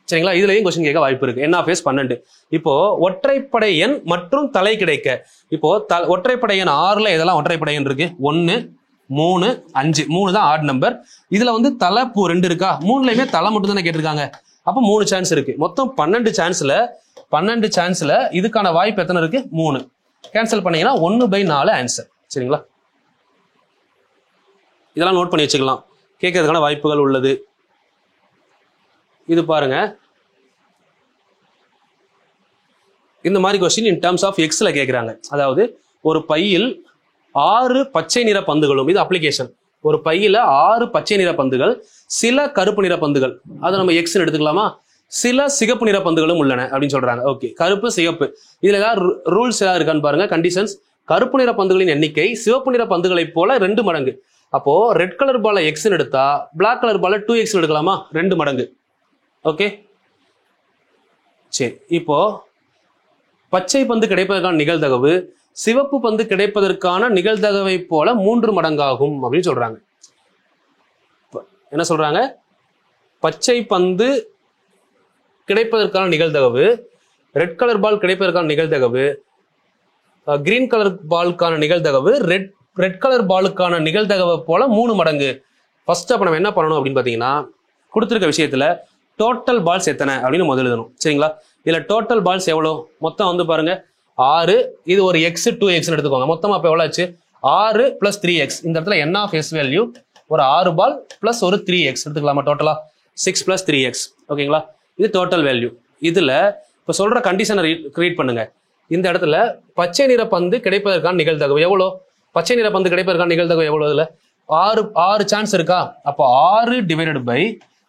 சரிங்களா? இதுலயும் கொஸ்டின் கேட்க வாய்ப்பு இருக்கு. என்ன பேஸ் 12. இப்போ ஒற்றைப்படை எண் மற்றும் தலை கிடைக்க. இப்போ ஒற்றைப்படை எண் 6ல இதெல்லாம் ஒற்றைப்படை எண் இருக்கு. 1 3 5 3 தான் ஆட் நம்பர். இதுல வந்து தலை 2 இருக்கா? 3லயுமே தலை மட்டும் தானே கேட்டிருக்காங்க. அப்ப 3 சான்ஸ் இருக்கு. மொத்தம் 12 சான்ஸ்ல இதுக்கான வாய்ப்பு எத்தனை இருக்கு? 3. கேன்சல் பண்ணீங்கன்னா 1/4 ஆன்சர். சரிங்களா? இதெல்லாம் நோட் பண்ணி வச்சுக்கலாம். கேட்கறதுக்கான வாய்ப்புகள் உள்ளது. இது பாருங்க, இந்த மாதிரி கொஸ்டின் இன் டர்ம்ஸ் ஆஃப் எக்ஸ்ல கேட்கிறாங்க. அதாவது ஒரு பையில் 6 பச்சை நிற பந்துகளும், இது அப்ளிகேஷன். ஒரு பையில 6 பச்சை நிற பந்துகள், சில கருப்பு நிற பந்துகள், அதை நம்ம எக்ஸ் எடுத்துக்கலாமா? சில சிகப்பு நிற பந்துகளும் உள்ளன அப்படின்னு சொல்றாங்க. ஓகே, கருப்பு சிகப்பு, இதுல ஏதாவது ரூல்ஸ் ஏதாவது இருக்கான்னு பாருங்க. கண்டிஷன்ஸ்: கருப்பு நிற பந்துகளின் எண்ணிக்கை சிவப்பு நிற பந்துகளை போல 2 மடங்கு. அப்போ ரெட் கலர் பால எக்ஸ் எடுத்தா பிளாக் கலர் பால 2x எடுக்கலாமா? 2 மடங்கு. ஓகே, சரி. இப்போ பச்சை பந்து கிடைப்பதற்கான நிகழ்தகவு சிவப்பு பந்து கிடைப்பதற்கான நிகழ்தகவை போல 3 மடங்காகும் அப்படின்னு சொல்றாங்க. என்ன சொல்றாங்க? பச்சை பந்து கிடைப்பதற்கான நிகழ்தகவு, ரெட் கலர் பால் கிடைப்பதற்கான நிகழ்தகவு, கிரீன் கலர் பாலுக்கான நிகழ்தகவு ரெட் கலர் பாலுக்கான நிகழ்தகவை போல 3 மடங்கு. ஃபர்ஸ்ட் அப்ப நம்ம என்ன பண்ணணும் அப்படின்னு பாத்தீங்கன்னா, கொடுத்துருக்க விஷயத்துல டோட்டல் பால்ஸ் எத்தனை அப்படின்னு முதல் எழுதணும். சரிங்களா? இதுல டோட்டல் பால்ஸ் எவ்வளோ? மொத்தம் வந்து பாருங்க 6. இது ஒரு எக்ஸ் 2x எடுத்துக்கோங்க. மொத்தமா அப்ப எவ்வளவு ஆச்சு? 6 + 3x. இந்த இடத்துல என்ன ஃபேஸ் வேல்யூ? ஒரு 6 பால் பிளஸ் ஒரு 3x எடுத்துக்கலாமா? டோட்டலா 6 + 3x. ஓகேங்களா? இது டோட்டல் வேல்யூ. இதுல இப்ப சொல்ற கண்டிஷனை கிரியேட் பண்ணுங்க. இந்த இடத்துல பச்சை நிற பந்து கிடைப்பதற்கான நிகழ்தகவு எவ்வளோ? பச்சை நிற பந்து கிடைப்பதற்கான நிகழ்தகவு எவ்வளவு? இதுல 6 சான்ஸ் இருக்கா? அப்போ 6 டிவைடட் பை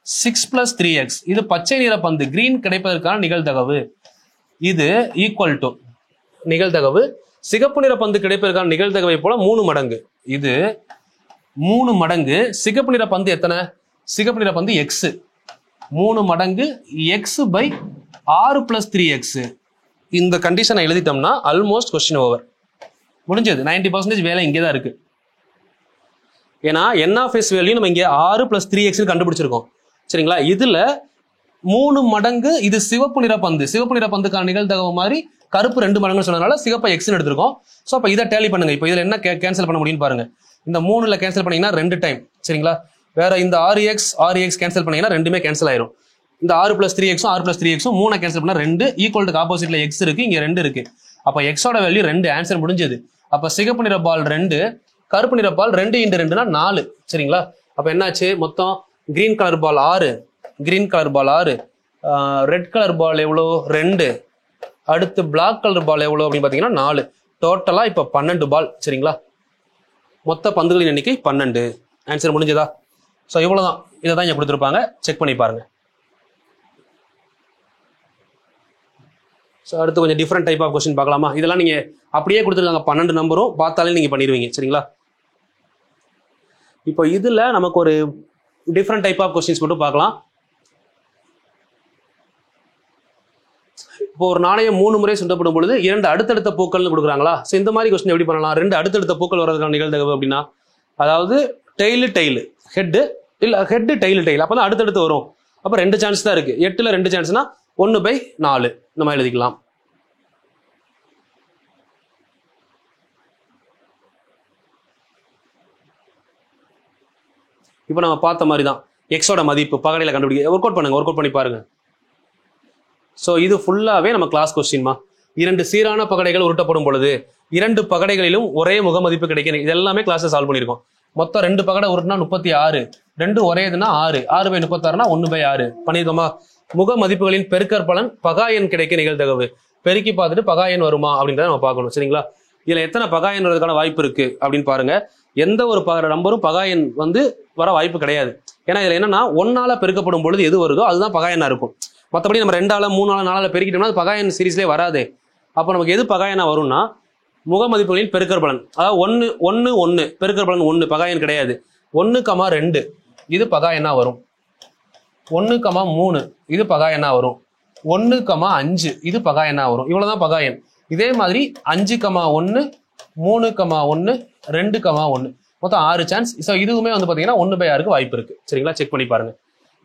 6 + 3x. இது பச்சை நிற பந்து கிரீன் கிடைப்பதற்கான நிகழ்தகவு. இது ஈக்குவல் டு நிகழ்தகவு சிகப்பு நிற பந்து கிடைப்பதற்கான நிகழ்தகவை போல 3 மடங்கு. இது 3 மடங்கு. சிகப்பு நிற பந்து எத்தனை? சிகப்பு நிற பந்து x. 3 மடங்கு x பை 6 + 3x. இந்த கண்டிஷனை எழுதிட்டோம்னா ஆல்மோஸ்ட் கொஸ்டின் ஓவர். முடிஞ்சது. 90% வேலை இங்கே தான் இருக்கு. ஏன்னா n ஆஃப் s வேல்யூ நம்ம இங்கே 6 + 3x கண்டுபிடிச்சிருக்கோம். சரிங்களா? இதுல 3 மடங்கு இது சிவப்பு நிற பந்து. சிவப்பு நிற பந்துக்கான நிகழ்தகவு மாதிரி கருப்பு 2 மடங்கு சொன்னதுனால சிவப்பை எக்ஸ்னு எடுத்திருக்கோம். ஸோ அப்போ இதை டேலி பண்ணுங்க. இப்போ இதில் என்ன கேன்சல் பண்ண முடியும்னு பாருங்க. இந்த 3ல கேன்சல் பண்ணீங்கன்னா 2 டைம். சரிங்களா? வேற இந்த 6x கேன்சல் பண்ணீங்கன்னா 2மே கேன்சல் ஆயிரும். இந்த 6 + 3x 6 + 3x 3 கேன்சல் பண்ணா 2 ஈக்குவல் டு ஆப்போசிட்ல x இருக்கு, இங்க 2 இருக்கு. அப்ப x ஓட வேல்யூ 2. ஆன்சர் முடிஞ்சது. அப்ப சிகப்பு நிற பால் 2, கருப்பு நிற பால் 2 × 2 = 4. சரிங்களா? அப்ப என்னாச்சு? மொத்தம் green colour ball 6, green colour ball 6, red colour ball எவ்வளோ? 2, அடுத்து பிளாக் கலர் பால் எவ்வளோ அப்படின்னு பாத்தீங்கன்னா 4. டோட்டலா இப்ப 12 பால். சரிங்களா? மொத்த பந்துகளின் எண்ணிக்கை 12. ஆன்சர் முடிஞ்சதா? ஸோ இவ்வளவுதான். இதை தான் இங்க கொடுத்துருப்பாங்க. செக் பண்ணி பாருங்க. ஸோ அடுத்து கொஞ்சம் டிஃப்ரெண்ட் டைப் ஆஃப் கொஸ்டின் பார்க்கலாமா? இதெல்லாம் நீங்க அப்படியே கொடுத்துருக்காங்க 12 நம்பரும் பார்த்தாலே நீங்க பண்ணிடுவீங்க. சரிங்களா? இப்போ இதுல நமக்கு ஒரு டிஃப்ரெண்ட் டைப் ஆஃப் கொஸ்டின்ஸ் மட்டும் பார்க்கலாம். இப்போ ஒரு நாணயம் 3 முறை சுண்டப்படும் பொழுது 2 அடுத்தடுத்த பூக்கள்னு கொடுக்குறாங்களா? ஸோ இந்த மாதிரி கொஸ்டின் எப்படி பண்ணலாம்? 2 அடுத்தடுத்த பூக்கள் வர்றதுக்கான நிகழ்தகவு அப்படின்னா, அதாவது டெய்லு ஹெட்டு இல்ல ஹெட்டு டெய்லு அப்பதான் அடுத்தடுத்து வரும். அப்ப 2 சான்ஸ் தான் இருக்கு. 8ல் 2 சான்ஸ்னா 1/4 நம்ம எழுதிக்கலாம். இப்போ நம்ம பார்த்த மாதிரி தான் எக்ஸோட மதிப்பு பகடையில கண்டுபிடிக்க ஒர்க் அவுட் பண்ணுங்க. ஒர்க் அவுட் பண்ணி பாருங்க. ஸோ இது ஃபுல்லாவே நம்ம கிளாஸ் கொஸ்டின்மா. 2 சீரான பகடைகள் உருட்டப்படும் பொழுது 2 பகடைகளிலும் ஒரே முக மதிப்பு கிடைக்கும். இது எல்லாமே கிளாஸ் சால்வ் பண்ணிருக்கோம். மொத்தம் 2 பகடை உருட்டினா 36, 2 ஒரே இதுனா 6, 6/36னா 1/6 பண்ணிருக்கோமா? முக மதிப்புகளின் பெருக்கற் பலன் பகா எண் கிடைக்க நிகழ்தகவு. பெருக்கி பார்த்துட்டு பகா எண் வருமா அப்படின்றத நம்ம பார்க்கணும். சரிங்களா? இதுல எத்தனை பகா எண் வரதுக்கான வாய்ப்பு இருக்கு அப்படின்னு பாருங்க. எந்த ஒரு நம்பரும் பகா எண் வர வாய்ப்பு கிடையாது. ஏன்னா இதுல என்னன்னா 1ஆல பெருக்கப்படும் பொழுது எது வருதோ அதுதான் பகா எண்ணா இருக்கும். மற்றபடி நம்ம 2ஆல 3ஆல 4ஆல பெருக்கிட்டோம்னா அது பகா எண் சீரீஸ்லேயே வராது. அப்போ நமக்கு எது பகா எண்ணா வரும்னா முக மதிப்புகளின் பெருக்கற் பலன். அதாவது 1 பெருக்கற் பலன் 1 பகா எண் கிடையாது. 1,2 இது பகா எண்ணா வரும். 1,3 இது பகா எண்ணா வரும். 1,5 இது பகா எண்ணா வரும். இவ்வளவுதான் பகா எண். இதே மாதிரி 5,1 3,1 2,1 மொத்தம் 6 சான்ஸ். ஸோ இதுவுமே பாத்தீங்கன்னா 1/6க்கு வாய்ப்பு இருக்கு. சரிங்களா? செக் பண்ணி பாருங்க.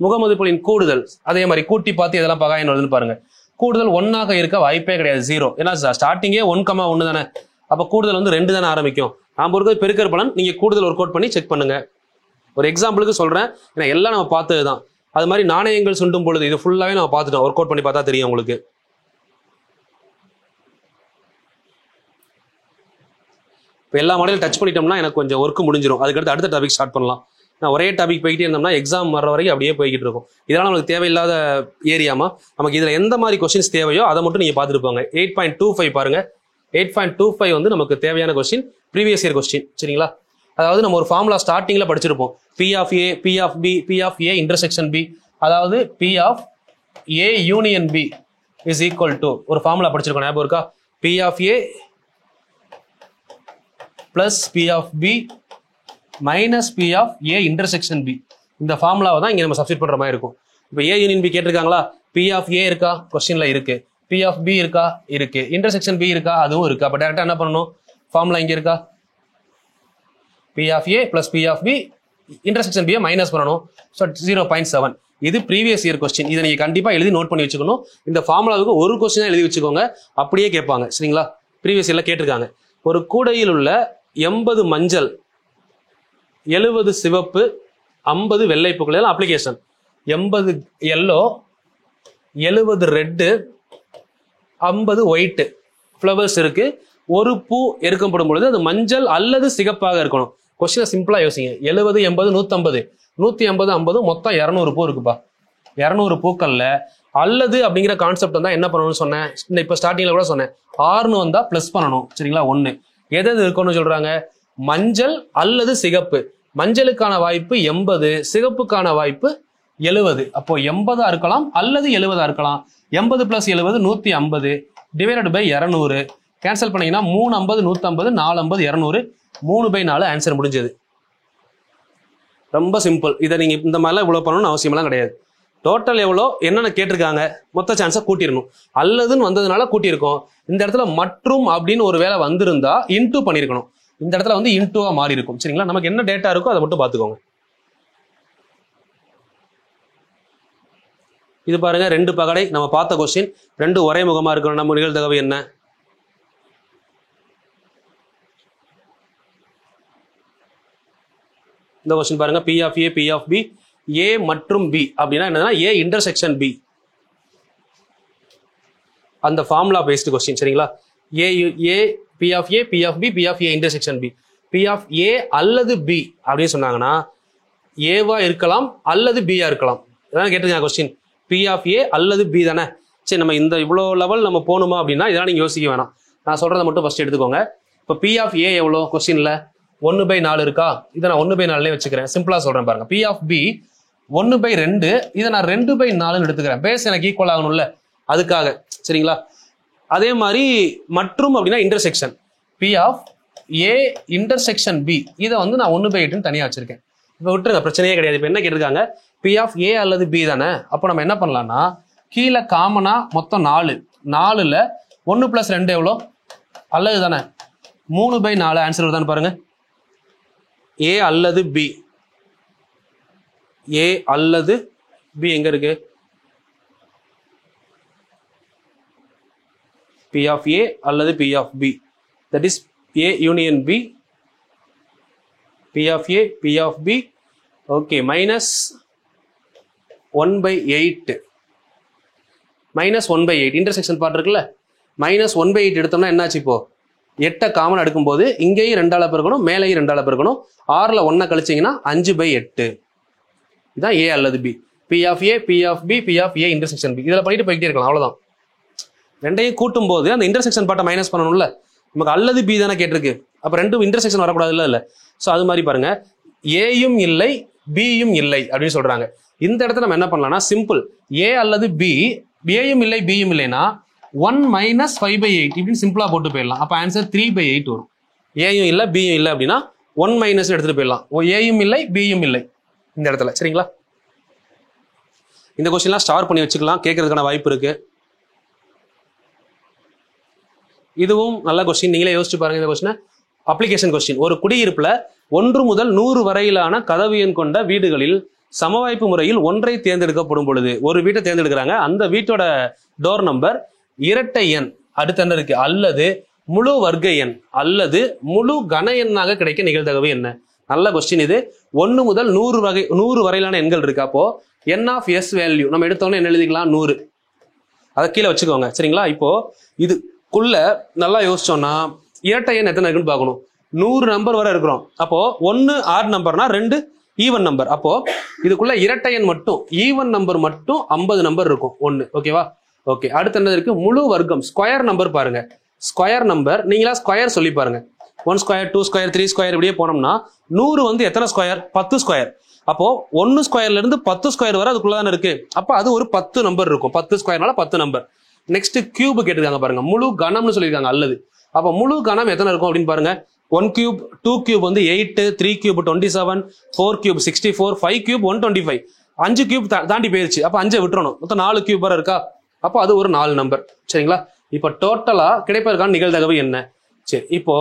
முக மதிப்புகளின் கூடுதல் அதே மாதிரி கூட்டி பார்த்து இதெல்லாம் பகா எண் வருதுன்னு பாருங்க. கூடுதல் 1ஆக இருக்க வாய்ப்பே கிடையாது. 0. ஏன்னா ஸ்டார்டிங்கே 1,1 தானே. அப்ப கூடுதல் 2 தானே ஆரம்பிக்கும். நாம் ஒரு பெருக்கற் பலன் நீங்க கூடுதல் ஒர்க் அவுட் பண்ணி செக் பண்ணுங்க. ஒரு எக்ஸாம்பிளுக்கு சொல்றேன். ஏன்னா எல்லாம் நம்ம பார்த்ததுதான். அது மாதிரி நாணயங்கள் சுண்டும் பொழுது இது ஃபுல்லாவே நம்ம பார்த்துட்டோம். ஒர்க் அவுட் பண்ணி பார்த்தா தெரியும் உங்களுக்கு. இப்போ எல்லா மாடலும் டச் பண்ணிட்டோம்னா எனக்கு கொஞ்சம் ஒர்க் முடிஞ்சிடும். அதுக்கடுத்து அடுத்த டாபிக் ஸ்டார்ட் பண்ணலாம். நான் ஒரே டாபிக் போய்கிட்டே இருந்தோம்னா எக்ஸாம் வர வரைக்கும் அப்படியே போய்கிட்டு இருக்கும். இதெல்லாம் நமக்கு தேவையில்லாத ஏரியாமா. நமக்கு இதுல எந்த மாதிரி கொஸ்டின்ஸ் தேவையோ அதை மட்டும் நீங்க பார்த்துட்டு போங்க. 8.25 பாருங்க. 8.25 நமக்கு தேவையான கொஸ்டின் ப்ரீவியஸ் இயர் கொஸ்டின். சரிங்களா? அதாவது நம்ம ஒரு ஃபார்முலா ஸ்டார்டிங்ல படிச்சிருப்போம். P of A, P of B, P of A intersection B. அதாவது P of A union B is equal to ஒரு ஃபார்முலா படிச்சிருக்கோம். ஞாபகம் இருக்கா? P of A plus P of B minus P of A intersection B. இந்த ஃபார்முலாவை தான் இங்க நம்ம சப்ஸ்டிட் பண்ற மாதிரி இருக்கும். இப்போ A union B கேட்டிருக்காங்களா? P of A இருக்கா? கொஸ்டின்ல இருக்கு. P of B இருக்கா? இருக்கு. இன்டர்செக்ஷன் B இருக்கா? அதுவும் இருக்கு. அப்ப டைரக்டா என்ன பண்ணணும்? ஃபார்முலா இங்க இருக்கா? P of A plus P of B intersection B minus பண்ணணும். ஸோ 0.7. இது ப்ரீவியஸ் இயர் கொஸ்டின். இதை நீங்க கண்டிப்பா எழுதி நோட் பண்ணி வச்சுக்கணும். இந்த ஃபார்முலாவுக்கு ஒரு கொஸ்டின் எழுதி வச்சுக்கோங்க. அப்படியே கேட்பாங்க. சரிங்களா? ப்ரீவியஸ் இயர்ல கேட்டிருக்காங்க. ஒரு கூடையில் உள்ள 80 மஞ்சள், 70 சிவப்பு, 50 வெள்ளை பூக்கள் application. 80 yellow, 70 red, 50 white flowers இருக்கு. ஒரு பூ எருக்கப்படும் பொழுது அது மஞ்சள் அல்லது சிகப்பாக இருக்கணும். கொஸ்டினை சிம்பிளா யோசிங்க. 70, 80, 150, 150, 50 மொத்தம் 200 பூ இருக்குப்பா. 200 பூக்கள்ல அல்லது அப்படிங்கிற கான்செப்ட் வந்தா என்ன பண்ணணும்னு சொன்னேன். இப்ப ஸ்டார்டிங்ல கூட சொன்னேன். 6ன்னு வந்தா பிளஸ் பண்ணணும். சரிங்களா? 1 எது இருக்கணும்னு சொல்றாங்க? மஞ்சள் அல்லது சிகப்பு. மஞ்சளுக்கான வாய்ப்பு 80, சிகப்புக்கான வாய்ப்பு 70. அப்போ 80 இருக்கலாம் அல்லது 70 இருக்கலாம். 80 + 70 150 டிவைடட் பை 200. கேன்சல் பண்ணீங்கன்னா 350 150 450 200 3/4 ஆன்சர் முடிஞ்சது. ரொம்ப சிம்பிள். இதை நீங்க இந்த மாதிரிலாம் இவ்வளவு பண்ணணும்னு அவசியமெல்லாம் கிடையாது. டோட்டல் எவ்வளோ என்னென்ன கேட்டிருக்காங்க மொத்த சான்ஸை கூட்டிடணும். அல்லதுன்னு வந்ததுனால கூட்டியிருக்கோம். இந்த இடத்துல மற்றும் அப்படின்னு ஒரு வேலை வந்திருந்தா இன்டூ பண்ணியிருக்கணும். இந்த இடத்துல வந்து இன்டூவா மாறி இருக்கும். சரிங்களா? நமக்கு என்ன டேட்டா இருக்கோ அதை மட்டும் பார்த்துக்கோங்க. இது பாருங்க 2 பகடை நம்ம பார்த்த கொஸ்டின். 2 ஒரே முகமா இருக்கணும். நம்ம நிகழ்தகவு என்ன? இந்த கொஸ்டின் பாருங்க. P of A, P of B, A மற்றும் B அப்படின்னா என்னன்னா A இன்டர்செக்ஷன் B. அந்த ஃபார்முலா பேஸ்டு கொஸ்டின். சரிங்களா? A P of A, P of B, P of A intersection B. P of A அல்லது B அப்படின்னு சொன்னாங்கன்னா ஏவா இருக்கலாம் அல்லது பியா இருக்கலாம். இதான் கேட்டிருக்காங்க கொஸ்டின். P of A அல்லது B தானே. சரி, நம்ம இந்த இவ்வளோ லெவல் நம்ம போகணுமா அப்படின்னா இதெல்லாம் நீங்கள் யோசிக்க வேணாம். நான் சொல்கிறத மட்டும் ஃபஸ்ட் எடுத்துக்கோங்க. இப்போ P of A எவ்வளோ கொஸ்டினில் 1/4 இருக்கா? இதை நான் 1/4 வச்சுக்கிறேன். சிம்பிளாக சொல்கிறேன் பாருங்க. P of B 1/2, இதை நான் 2/4 எடுத்துக்கிறேன். பேஸ் எனக்கு ஈக்குவல் ஆகணும்ல, அதுக்காக. சரிங்களா? அதே மாதிரி மற்றும் அப்படின்னா intersection. P of A intersection B இதை வந்து நான் 1/8 தனியாக வச்சிருக்கேன். இப்போ விட்டுருங்க, பிரச்சனையே கிடையாது. இப்போ என்ன கேட்டிருக்காங்க? P of A அல்லது B தானே. அப்போ நம்ம என்ன பண்ணலாம்னா கீழே காமனா மொத்தம் 4. 4ல் 1 + 2 எவ்வளோ? அல்லது தானே. 3/4 ஆன்சர் வருதான்னு பாருங்க. A அல்லது B. A அல்லது B எங்க இருக்கு? P of A அல்லது P of B. That is A union B. P of A, P of B. Okay, minus 1/8. minus 1/8 intersection part இருக்குல்ல, minus 1/8 எடுத்தோம்னா என்னாச்சு? இப்போ 8 காமன் எடுக்கும்போது இங்கேயும் 2ஆல பெருக்கணும், மேலேயும் 2ஆல பெருக்கணும். 6ல் 1 கழிச்சிங்கன்னா 5/8. இதுதான் A அல்லது B. P of A, P of B, P of A intersection B. இதில் பண்ணிட்டு போய்கிட்டே இருக்கலாம். அவ்வளோதான். ரெண்டையும் கூட்டும் போது அந்த இன்டர்செக்ஷன் பார்ட்டை மைனஸ் பண்ணணும்ல. நமக்கு அல்லது B தானே கேட்டிருக்கு. அப்போ 2 இன்டர்செக்ஷன் வரக்கூடாது இல்லை. ஸோ அது மாதிரி பாருங்க, ஏயும் இல்லை பியும் இல்லை அப்படின்னு சொல்றாங்க. இந்த இடத்துல நம்ம என்ன பண்ணலாம்னா சிம்பிள். A அல்லது B, ஏயும் இல்லை பியும் இல்லைன்னா 1 - 5/8 இப்படின்னு சிம்பிளா போட்டு போயிடலாம். அப்போ ஆன்சர் 3/8 வரும். ஏயும் இல்லை பியும் இல்லை அப்படின்னா 1 - எடுத்துட்டு போயிடலாம். ஏயும் இல்லை பியும் இல்லை இந்த இடத்துல. சரிங்களா? இந்த கொஸ்டின்லாம் ஸ்டார் பண்ணி வச்சுக்கலாம், கேட்கறதுக்கான வாய்ப்பு இருக்கு. இதுவும் நல்ல கொஸ்டின், நீங்களே யோசிச்சு பாருங்க. இந்த கொஸ்டின் அப்ளிகேஷன் கொஸ்டின். ஒரு குடியிருப்புல 1 முதல் 100 வரையிலான கதவு எண் கொண்ட வீடுகளில் சமவாய்ப்பு முறையில் ஒன்றை தேர்ந்தெடுக்கப்படும் பொழுது ஒரு வீட்டை தேர்ந்தெடுக்கிறாங்க. அந்த வீட்டோட டோர் நம்பர் இரட்டை எண் அடுத்த என்ன இருக்கு, அல்லது முழு வர்க்க எண் அல்லது முழு கன எண்ணாக கிடைக்க நிகழ்தகவு என்ன? நல்ல கொஸ்டின் இது. 1 முதல் 100 வரையிலான எண்கள் இருக்கு. அப்போ n of s வேல்யூ நம்ம எடுத்தோன்னே என்ன எழுதிக்கலாம்? 100. அதை கீழே வச்சுக்கோங்க. சரிங்களா? இப்போ இதுக்குள்ள நல்லா யோசிச்சோம்னா இரட்டை எண் எத்தனை இருக்குன்னு பார்க்கணும். 100 நம்பர் வரை இருக்கிறோம். அப்போ 1 ஆட் நம்பர்னா 2 ஈவன் நம்பர். அப்போ இதுக்குள்ள இரட்டை எண் மட்டும் ஈவன் நம்பர் மட்டும் 50 நம்பர் இருக்கும். 1. ஓகேவா? ஓகே. அடுத்து என்ன இருக்கு? முழு வர்க்கம் ஸ்கொயர் நம்பர் பாருங்க. ஸ்கொயர் நம்பர் நீங்களா ஸ்கொயர் சொல்லி பாருங்க. 1 ஸ்கொயர் 2 ஸ்கொயர் 3 ஸ்கொயர் இப்படியே போனோம்னா 100 வந்து எத்தனை ஸ்கொயர்? 10 ஸ்கொயர். அப்போ 1 ஸ்கொயர்ல இருந்து 10 ஸ்கொயர் வரை அதுக்குள்ளதானே இருக்கு. அப்போ அது ஒரு 10 நம்பர் இருக்கும். 10 ஸ்கொயர்னால 10 நம்பர். நெக்ஸ்ட் கியூப் கேட்டிருக்காங்க பாருங்க. முழு கணம்னு சொல்லியிருக்காங்க. அல்லது அப்போ முழு கணம் எத்தனை இருக்கும் அப்படின்னு பாருங்க. 1 கியூப் 2 கியூப் வந்து 8, 3 கியூப் 27, 4 கியூப் 64, 5 கியூப் 125, 5 கியூப் தாண்டி போயிருச்சு. அப்போ 5 விட்டுறணும். மொத்தம் 4 கியூப் வரை இருக்கா? அப்போ அது ஒரு 4 நம்பர். சரிங்களா? இப்போ டோட்டலா கிடைப்பதற்கான நிகழ்தகவு என்ன? சரி, இப்போ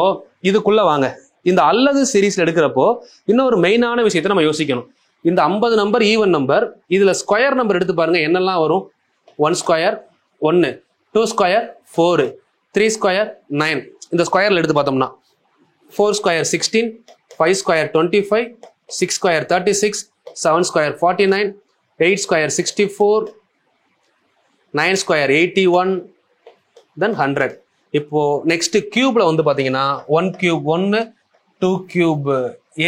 இதுக்குள்ள வாங்க. இந்த அல்லது சீரீஸ்ல எடுக்கிறப்போ இன்னொரு மெயினான விஷயத்தை நம்ம யோசிக்கணும். இந்த 50 நம்பர் ஈவன் நம்பர், இதுல ஸ்கொயர் நம்பர் எடுத்து பாருங்க என்னெல்லாம் வரும். 1 ஸ்கொயர் 1, 2 ஸ்கொயர் 4, 3 ஸ்கொயர் 9. இந்த ஸ்கொயர்ல எடுத்து பார்த்தோம்னா 4 square 16, 5 square 25, 6 square 36, 7 square 49, 8 square 64, 9 square 81, then 100. இப்போ நெக்ஸ்ட் கியூப்ல வந்து பாத்தீங்கன்னா 1 கியூப் 1, 2 கியூப்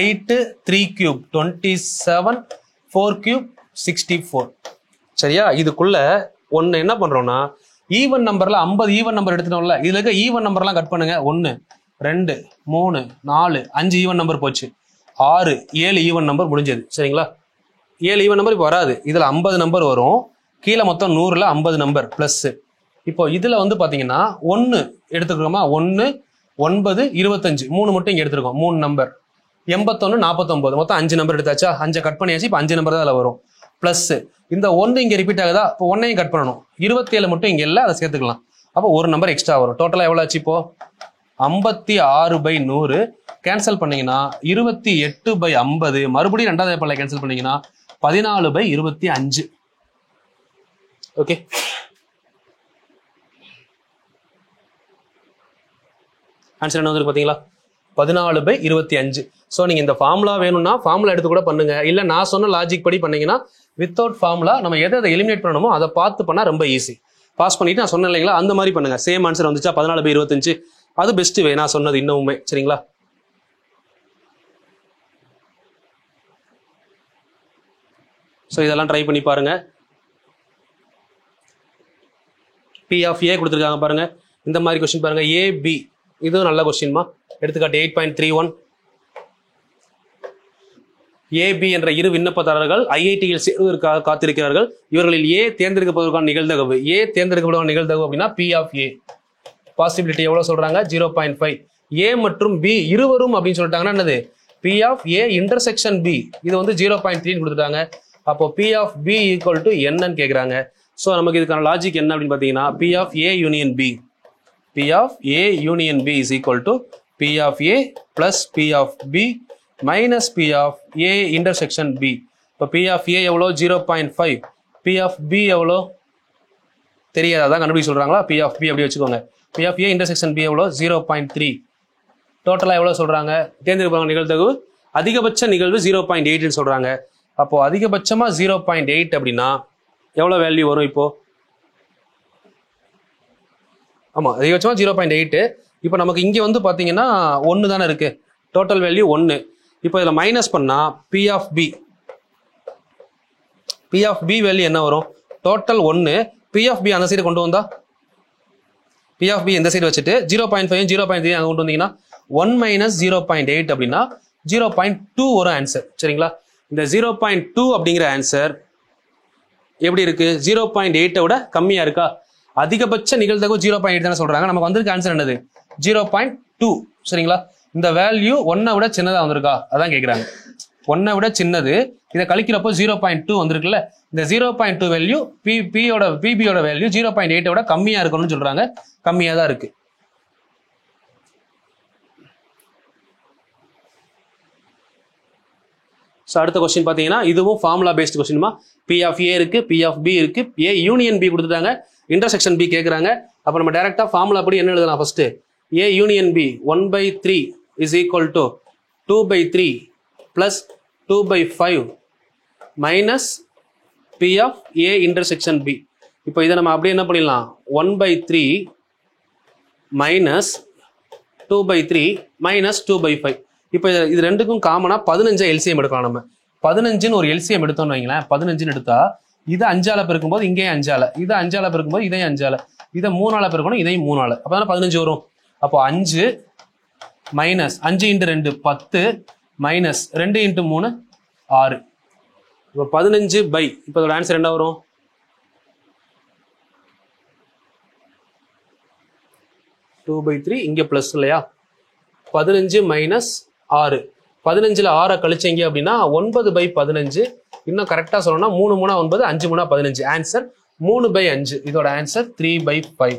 8, 3 கியூப் 27, 4 கியூப் 64. சரியா? இதுக்குள்ள ஒன்னு என்ன பண்றோம்னா ஈவன் நம்பர்ல 50 ஈவன் நம்பர் எடுத்துட்டோம்ல, இதுல இருக்க ஈவன் நம்பர்லாம் கட் பண்ணுங்க. 1, 2 3 4 5 ஈவன் நம்பர் போச்சு, 6 7 ஈவன் நம்பர் முடிஞ்சது. சரிங்களா, 7 ஈவன் நம்பர் இப்போ வராது, இதில் 50 நம்பர் வரும், கீழே மொத்தம் 100ல் 50 நம்பர் ப்ளஸ். இப்போ இதில் வந்து பார்த்தீங்கன்னா 1 எடுத்துக்கிறோமா, 1 9 25 3 மட்டும் இங்கே எடுத்துருக்கோம், 3 நம்பர் 81 49 மொத்தம் 5 நம்பர் எடுத்தாச்சா, 5 கட் பண்ணியாச்சு. இப்போ 5 நம்பர் தான் அதில் வரும் ப்ளஸ். இந்த 1 இங்கே ரிப்பீட் ஆகுதா, இப்போ 1ஐயும் கட் பண்ணணும், 27 மட்டும் இங்கே இல்லை, அதை சேர்த்துக்கலாம். அப்போ ஒரு நம்பர் எக்ஸ்ட்ரா வரும். டோட்டலாக எவ்வளோ ஆச்சு இப்போ 56/100 கேன்சல் பண்ணீங்கன்னா 28/50, மறுபடியும் ரெண்டாவது பல்ல கேன்சல் பண்ணீங்கன்னா 14/25. ஓகே, ஆன்சர் என்ன வந்து பார்த்தீங்களா, 14/25. ஸோ நீங்கள் இந்த ஃபார்முலா வேணும்னா ஃபார்முலா எடுத்து கூட பண்ணுங்க, இல்லை நான் சொன்ன லாஜிக் படி பண்ணீங்கன்னா வித்தவுட் ஃபார்முலா நம்ம எதை எலிமினேட் பண்ணணுமோ அதை பார்த்து பண்ணால் ரொம்ப ஈஸி. பாஸ் பண்ணிட்டு நான் சொன்னேன் இல்லைங்களா, அந்த மாதிரி பண்ணுங்க. சேம் ஆன்சர் வந்துச்சா 14/25, அது பெஸ்ட் வே நான் சொன்னது இன்னுமே. சரிங்களா, ஸோ இதெல்லாம் ட்ரை பண்ணி பாருங்க. P of A கொடுத்துருக்காங்க பாருங்க, இந்த மாதிரி கொஸ்டின் பாருங்க. AB இதுவும் நல்ல கொஸ்டின்மா. எடுத்துக்காட்டு 8.31. AB என்ற இரு விண்ணப்பதாரர்கள் IIT-யில் சேருவதற்காக காத்திருக்கிறார்கள். இவர்களில் A தேர்ந்தெடுக்கப்படுவதற்கான நிகழ்தகவு, A தேர்ந்தெடுக்கப்படுவதற்கான நிகழ்தகவு அப்படின்னா P of A. பாசிபிலிட்டி எவ்வளவு சொல்றாங்க, 0.5. A மற்றும் B இருவரும் அப்படின்னு சொல்லிட்டாங்கன்னா என்னது, P of A intersection B, இது வந்து 0.3 கொடுத்துட்டாங்க. அப்போ P of B equal to என்னன்னு கேட்குறாங்க. ஸோ நமக்கு இதுக்கான லாஜிக் என்ன அப்படின்னு பார்த்தீங்கன்னா, P of A union B, P of A union B is equal to P of A plus P of B minus P of A intersection B. இப்போ P of A எவ்வளோ 0.5, P of B எவ்வளோ தெரியாது, அதான் கண்டுபிடிக்க சொல்கிறாங்களா. P of B அப்படி வச்சுக்கோங்க. P of A intersection B எவ்வளோ 0.3. டோட்டலாக எவ்வளோ சொல்கிறாங்க, தேர்ந்தெடுப்பாங்க நிகழ்தகவு அதிகபட்ச நிகழ்வு 0.8ன்னு சொல்கிறாங்க. அப்போது அதிகபட்சமாக 0.8 அப்படின்னா எவ்வளோ வேல்யூ வரும் இப்போ, ஆமாம் அதிகபட்சமாக 0.8. இப்போ நமக்கு இங்கே வந்து பார்த்தீங்கன்னா 1 தானே இருக்குது, டோட்டல் வேல்யூ 1. இப்போ இதில் மைனஸ் பண்ணால் P of B, P of B value என்ன வரும், டோட்டல் 1, P of B அந்த சைடு கொண்டு வந்தா, P of B இந்த சைடு வச்சுட்டு 0.5 0.3 அங்கே கொண்டு வந்தீங்கன்னா 1 மைனஸ் 0.8 அப்படின்னா 0.2 வரும் ஆன்சர். சரிங்களா, இந்த 0.2 அப்படிங்கிற ஆன்சர் எப்படி இருக்கு, 0.8 விட கம்மியா இருக்கா. அதிகபட்ச நிகழ்தகவு 0.8 தானே சொல்றாங்க, நமக்கு வந்திருக்க ஆன்சர் என்னது 0.2. சரிங்களா, இந்த வேல்யூ 1 விட சின்னதா வந்திருக்கா அதான் கேட்குறாங்க. 1 விட சின்னது, இதை கழிக்கிறப்போ 0.2 வந்திருக்குல்ல, இந்த 0.2 வேல்யூ பிபியோட வேல்யூ 0.8 விட கம்மியா இருக்கணும்னு சொல்றாங்க, கம்மியா தான் இருக்கு. ஸோ அடுத்த கொஸ்டின் பார்த்தீங்கன்னா இதுவும் ஃபார்முலா பேஸ்ட் கொஸ்டின்மா. P of A இருக்கு, P of B இருக்கு, A யூனியன் B கொடுத்துட்டாங்க, இன்டர்செக்ஷன் B கேட்குறாங்க. அப்போ நம்ம டைரக்டா ஃபார்முலா படி என்ன எழுதலாம், first A union B 1/3 is equal to 2/3 plus 2/5 minus P of A intersection B. இப்போ இதை நம்ம அப்படியே என்ன பண்ணிடலாம், 1/3 மைனஸ் 2/3 மைனஸ் 2/5. இப்போ இது ரெண்டுக்கும் காமனா 15 எல்சிஎம் எடுக்கலாம். நம்ம 15ன்னு ஒரு எல்சிஎம் எடுத்தோம்னு வைங்களேன், 15ன்னு எடுத்தா இது 5ஆல பெருக்கும்போது இங்கேயும் 5ஆல, இது 5ஆல பெருக்கும்போது இதையும் 5ஆல, இதை 3ஆல பெருக்கணும், இதையும் 3ஆல, அப்போ 15 வரும். அப்போ 5 மைனஸ் 5 × 2 10 மைனஸ் 2 × 3 6. இப்போ 15 இப்போ அதோட ஆன்சர் என்ன வரும், 2/3 இங்கே பிளஸ் இல்லையா, 15 மைனஸ் 6, 15ல் 6 கழிச்சீங்க அப்படின்னா 9/15. இன்னும் கரெக்டாக சொல்லணும்னா 3 3 9 5 3 15. ஆன்சர் 3/5. இதோட ஆன்சர் 3/5.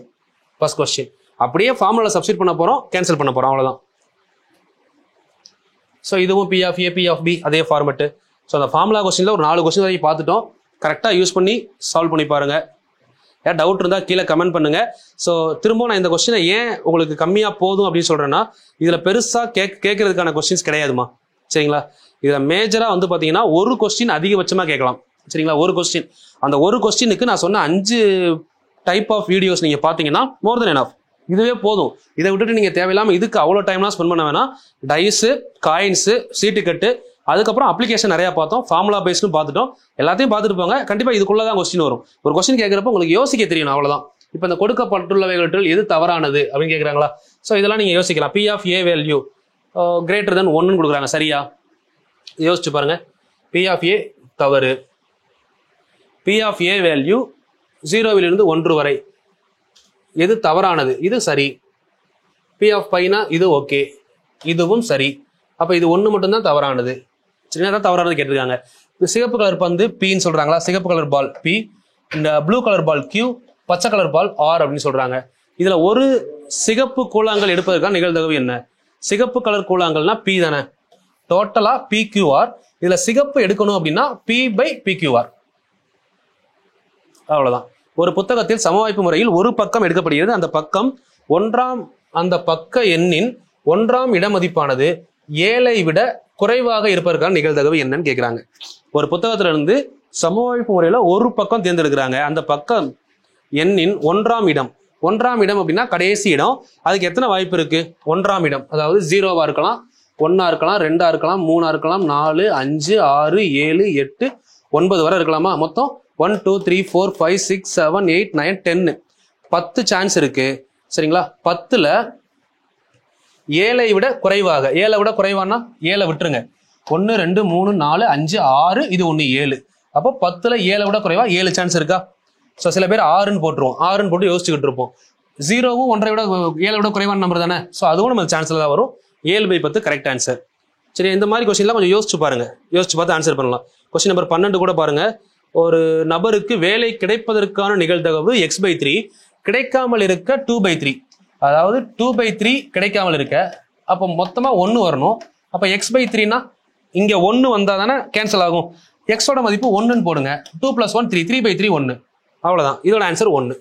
First question. அப்படியே ஃபார்முலா சப்ஸ்டிட் பண்ண போறோம், கேன்சல் பண்ண போறோம், அவ்வளவுதான். ஸோ இதுவும் P of A P of B அதே ஃபார்மெட்டு. ஸோ அந்த ஃபார்முலா கொஸ்டின்ல ஒரு 4 கொஸ்டின் வரைக்கும் பார்த்துட்டோம். கரெக்டாக யூஸ் பண்ணி சால்வ் பண்ணி பாருங்க. ஏன் டவுட் இருந்தால் கீழே கமெண்ட் பண்ணுங்க. ஸோ திரும்ப நான் இந்த கொஸ்டினை ஏன் உங்களுக்கு கம்மியாக போதும் அப்படின்னு சொல்றேன்னா, இதுல பெருசாக கேட்கறதுக்கான கொஸ்டின்ஸ் கிடையாதுமா. சரிங்களா, இதில் மேஜராக வந்து பார்த்தீங்கன்னா ஒரு கொஸ்டின் அதிகபட்சமாக கேட்கலாம். சரிங்களா, ஒரு கொஸ்டின், அந்த ஒரு கொஸ்டினுக்கு நான் சொன்ன 5 டைப் ஆஃப் வீடியோஸ் நீங்கள் பார்த்தீங்கன்னா மோர் தென் எனஃப், இதுவே போதும். இதை விட்டுட்டு நீங்கள் தேவையில்லாமல் இதுக்கு அவ்வளோ டைம்லாம் ஸ்பெண்ட் பண்ண வேணாம். டைஸு, காயின்ஸு, சீட்டு கட்டு, அதுக்கப்புறம் அப்ளிகேஷன் நிறையா பார்த்தோம், ஃபார்முலா பேஸ்டும் பார்த்துட்டோம், எல்லாத்தையும் பார்த்துட்டு போங்க. கண்டிப்பாக இதுக்குள்ளே தான் கொஸ்டின் வரும். ஒரு கொஸ்டின் கேட்குறப்ப உங்களுக்கு யோசிக்க தெரியணும், அவ்வளோதான். இப்போ இந்த கொடுக்கப்பட்டுள்ளவைகளில் எது தவறானது அப்படின்னு கேட்குறாங்களா? ஸோ இதெல்லாம் நீங்கள் யோசிக்கலாம். P of A value greater than 1 கொடுக்குறாங்க, சரியா? யோசிச்சு பாருங்க. P of A தவறு. P of A வேல்யூ 0 1 வரை எது தவறானது? இது சரி. P of பைனா இது ஓகே, இதுவும் சரி. அப்போ இது ஒன்று மட்டும்தான் தவறானது. சரியா? தான் தவறானது கேட்டிருக்காங்க. சிகப்பு கலர் பந்து Pன்னு சொல்றாங்களா? சிகப்பு கலர் பால் P, இந்த ப்ளூ கலர் பால் Q, பச்சை கலர் பால் R அப்படின்னு சொல்றாங்க. இதுல ஒரு சிகப்பு கூழாங்கல் எடுப்பதற்கான நிகழ்தகவு என்ன? சிகப்பு கலர் கூழாங்கல்னா P தானே, டோட்டலா PQR. இதுல சிகப்பு எடுக்கணும் அப்படின்னா P/PQR. அவ்வளவுதான். ஒரு புத்தகத்தில் சமவாய்ப்பு முறையில் ஒரு பக்கம் எடுக்கப்படுகிறது. அந்த பக்க எண்ணின் 1ஆம் இடமதிப்பானது 7ஐ விட குறைவாக இருப்பதற்கான நிகழ்தகவு என்னன்னு கேட்கிறாங்க. ஒரு புத்தகத்துல இருந்து சமவாய்ப்பு முறையில ஒரு பக்கம் தேர்ந்தெடுக்கிறாங்க. அந்த பக்கம் எண்ணின் 1ஆம் இடம் அப்படின்னா கடைசி இடம். அதுக்கு எத்தனை வாய்ப்பு இருக்கு? 1ஆம் இடம், அதாவது 0வா இருக்கலாம், 1ஆ இருக்கலாம், 2ஆ இருக்கலாம், 3ஆ இருக்கலாம், 4, 5, 6, 7, 8, 9 வரை இருக்கலாமா? மொத்தம் 1, 2, 3, 4, 5, 6, 7, 8, 9, 10 10 சான்ஸ் இருக்கு. சரிங்களா? 10ல 7ஐ விட குறைவாக, 7ஐ விட குறைவானா 7ஐ விட்டுருங்க. 1, 2, 3, 4, 5, 6, இது 1, 7. அப்போ 10ல 7ஐ விட குறைவா 7 சான்ஸ் இருக்கா? ஸோ சில பேர் 6ன்னு போட்டுருவோம். 6ன்னு போட்டு யோசிச்சுக்கிட்டு இருப்போம். 0வும் 1ஐ விட 7ஐ விட குறைவான நம்பர் தானே. ஸோ அதுவும் நம்ம சான்ஸ்ல தான் வரும். 7/10 கரெக்ட் ஆன்சர். சரி, இந்த மாதிரி கொஸ்டின்லாம் கொஞ்சம் யோசிச்சு பாருங்க. யோசிச்சு பார்த்து ஆன்சர் பண்ணலாம். கொஸ்டின் நம்பர் 12 கூட பாருங்க. ஒரு நபருக்கு வேலை கிடைப்பதற்கான நிகழ்தகவு x/3, கிடைக்காமல் இருக்க 2/3. அதாவது 2/3 கிடைக்காமல் இருக்க, அப்போ மொத்தமா 1 வரணும். அப்போ x/3னா இங்க 1 வந்தா தானே கேன்சல் ஆகும். எக்ஸோட மதிப்பு 1ன்னு போடுங்க. 2 + 1 3, 3/3 1. அவ்வளவுதான். இதோட ஆன்சர் 1.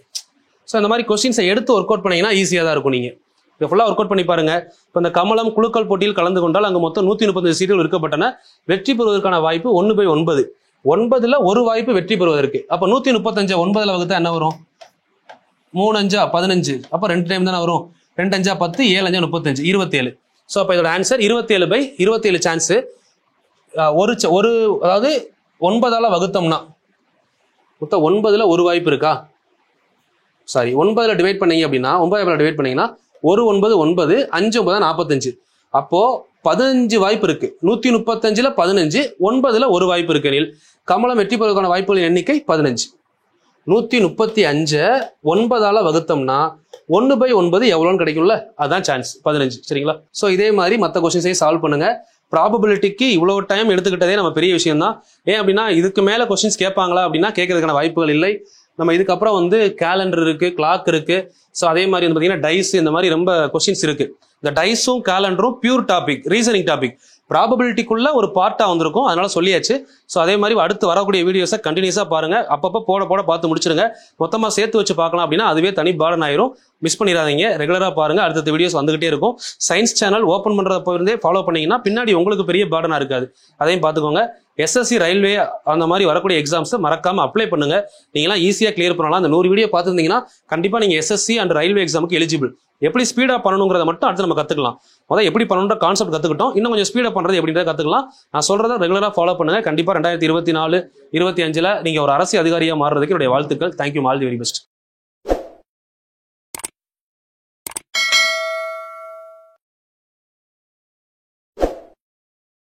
ஸோ இந்த மாதிரி கொஸ்டின்ஸை எடுத்து ஒர்க் அவுட் பண்ணீங்கன்னா ஈஸியாக தான் இருக்கும். நீங்க இதை ஃபுல்லாக ஒர்க் அவுட் பண்ணி பாருங்க. இப்போ இந்த கமலம் குழுக்கள் போட்டியில் கலந்து கொண்டால் அங்கே மொத்தம் 135 சீட்டுகள் இருக்கப்பட்டன. வெற்றி பெறுவதற்கான வாய்ப்பு 1/9. 9ல் ஒரு வாய்ப்பு வெற்றி பெறுவதற்கு. அப்போ 135 9ல் வகுத்தா என்ன வரும்? 3 5 15. அப்போ 2 டைம் தானே வரும். 2 5 10, 7 5 35, 27. ஸோ அப்போ இதோட ஆன்சர் 27/27 சான்ஸ். அதாவது 9ஆல வகுத்தோம்னா மொத்தம் 9ல் ஒரு வாய்ப்பு இருக்கா? சாரி, 9ல் டிவைட் பண்ணீங்க அப்படின்னா 9 டிவைட் பண்ணீங்கன்னா 1 9 9, 5 9 45. அப்போ 15 வாய்ப்பு இருக்கு. 135ல் 15, 9ல் ஒரு வாய்ப்பு இருக்கு. கமலம் வெற்றி பெறுவதற்கான வாய்ப்புகளின் எண்ணிக்கை 15. 135 9ஆல வகுத்தோம்னா 1/9 எவ்வளோன்னு கிடைக்கும்ல, அதான் சான்ஸ் 15. சரிங்களா? ஸோ இதே மாதிரி மற்ற கொஸ்டின்ஸையும் சால்வ் பண்ணுங்க. ப்ராபபிலிட்டிக்கு இவ்வளோ டைம் எடுத்துக்கிட்டதே நம்ம பெரிய விஷயம் தான். ஏன் அப்படின்னா இதுக்கு மேலே கொஸ்டின்ஸ் கேட்பாங்களா அப்படின்னா கேட்கறதுக்கான வாய்ப்புகள் இல்லை. நம்ம இதுக்கப்புறம் வந்து கேலண்டர் இருக்கு, கிளாக் இருக்கு. ஸோ அதே மாதிரி வந்து பார்த்தீங்கன்னா டைஸ், இந்த மாதிரி ரொம்ப கொஸ்டின்ஸ் இருக்கு. இந்த டைஸும் கேலண்டரும் பியூர் டாபிக், ரீசனிங் டாபிக், ப்ராபபிலிட்டிக்குள்ள ஒரு பார்ட்டா வந்திருக்கும். அதனால சொல்லியாச்சு. ஸோ அதே மாதிரி அடுத்து வரக்கூடிய வீடியோஸை கண்டினியூஸா பாருங்க. அப்பப்போ போட பார்த்து முடிச்சிருங்க. மொத்தமா சேர்த்து வச்சு பார்க்கலாம் அப்படின்னா அதுவே தனி பாடன் ஆயிரும். மிஸ் பண்ணிடாதீங்க. ரெகுலரா பாருங்க. அடுத்த வீடியோஸ் வந்துகிட்டே இருக்கும். சயின்ஸ் சேனல் ஓப்பன் பண்றப்ப இருந்தே ஃபாலோ பண்ணீங்கன்னா பின்னாடி உங்களுக்கு பெரிய பாடனா இருக்காது. அதையும் பார்த்துக்கோங்க. SSC ரயில்வே அந்த மாதிரி வரக்கூடிய எக்ஸாம்ஸ் மறக்காம அப்ளை பண்ணுங்க. நீங்களாம் ஈஸியா கிளியர் பண்ணலாம். அந்த 100 வீடியோ பார்த்துருந்தீங்கன்னா கண்டிப்பா நீங்க SSC அண்ட் ரயில்வே எக்ஸாமுக்கு எலிஜிபிள். எப்படி ஸ்பீடா பண்ணணுங்கிறத மட்டும் அடுத்து நம்ம கத்துக்கலாம். முதல்ல எப்படி பண்ணணுன்ற கான்செப்ட் கத்துக்கிட்டோம். இன்னும் கொஞ்சம் ஸ்பீடா பண்றது எப்படின்றத கத்துக்கலாம். நான் சொல்றதை ரெகுலரா ஃபாலோ பண்ணுங்க. கண்டிப்பா 2024 25ல நீங்க ஒரு அரசு அதிகாரியா மாறுறதுக்கு என்னுடைய வாழ்த்துக்கள். Thank you. All the very best.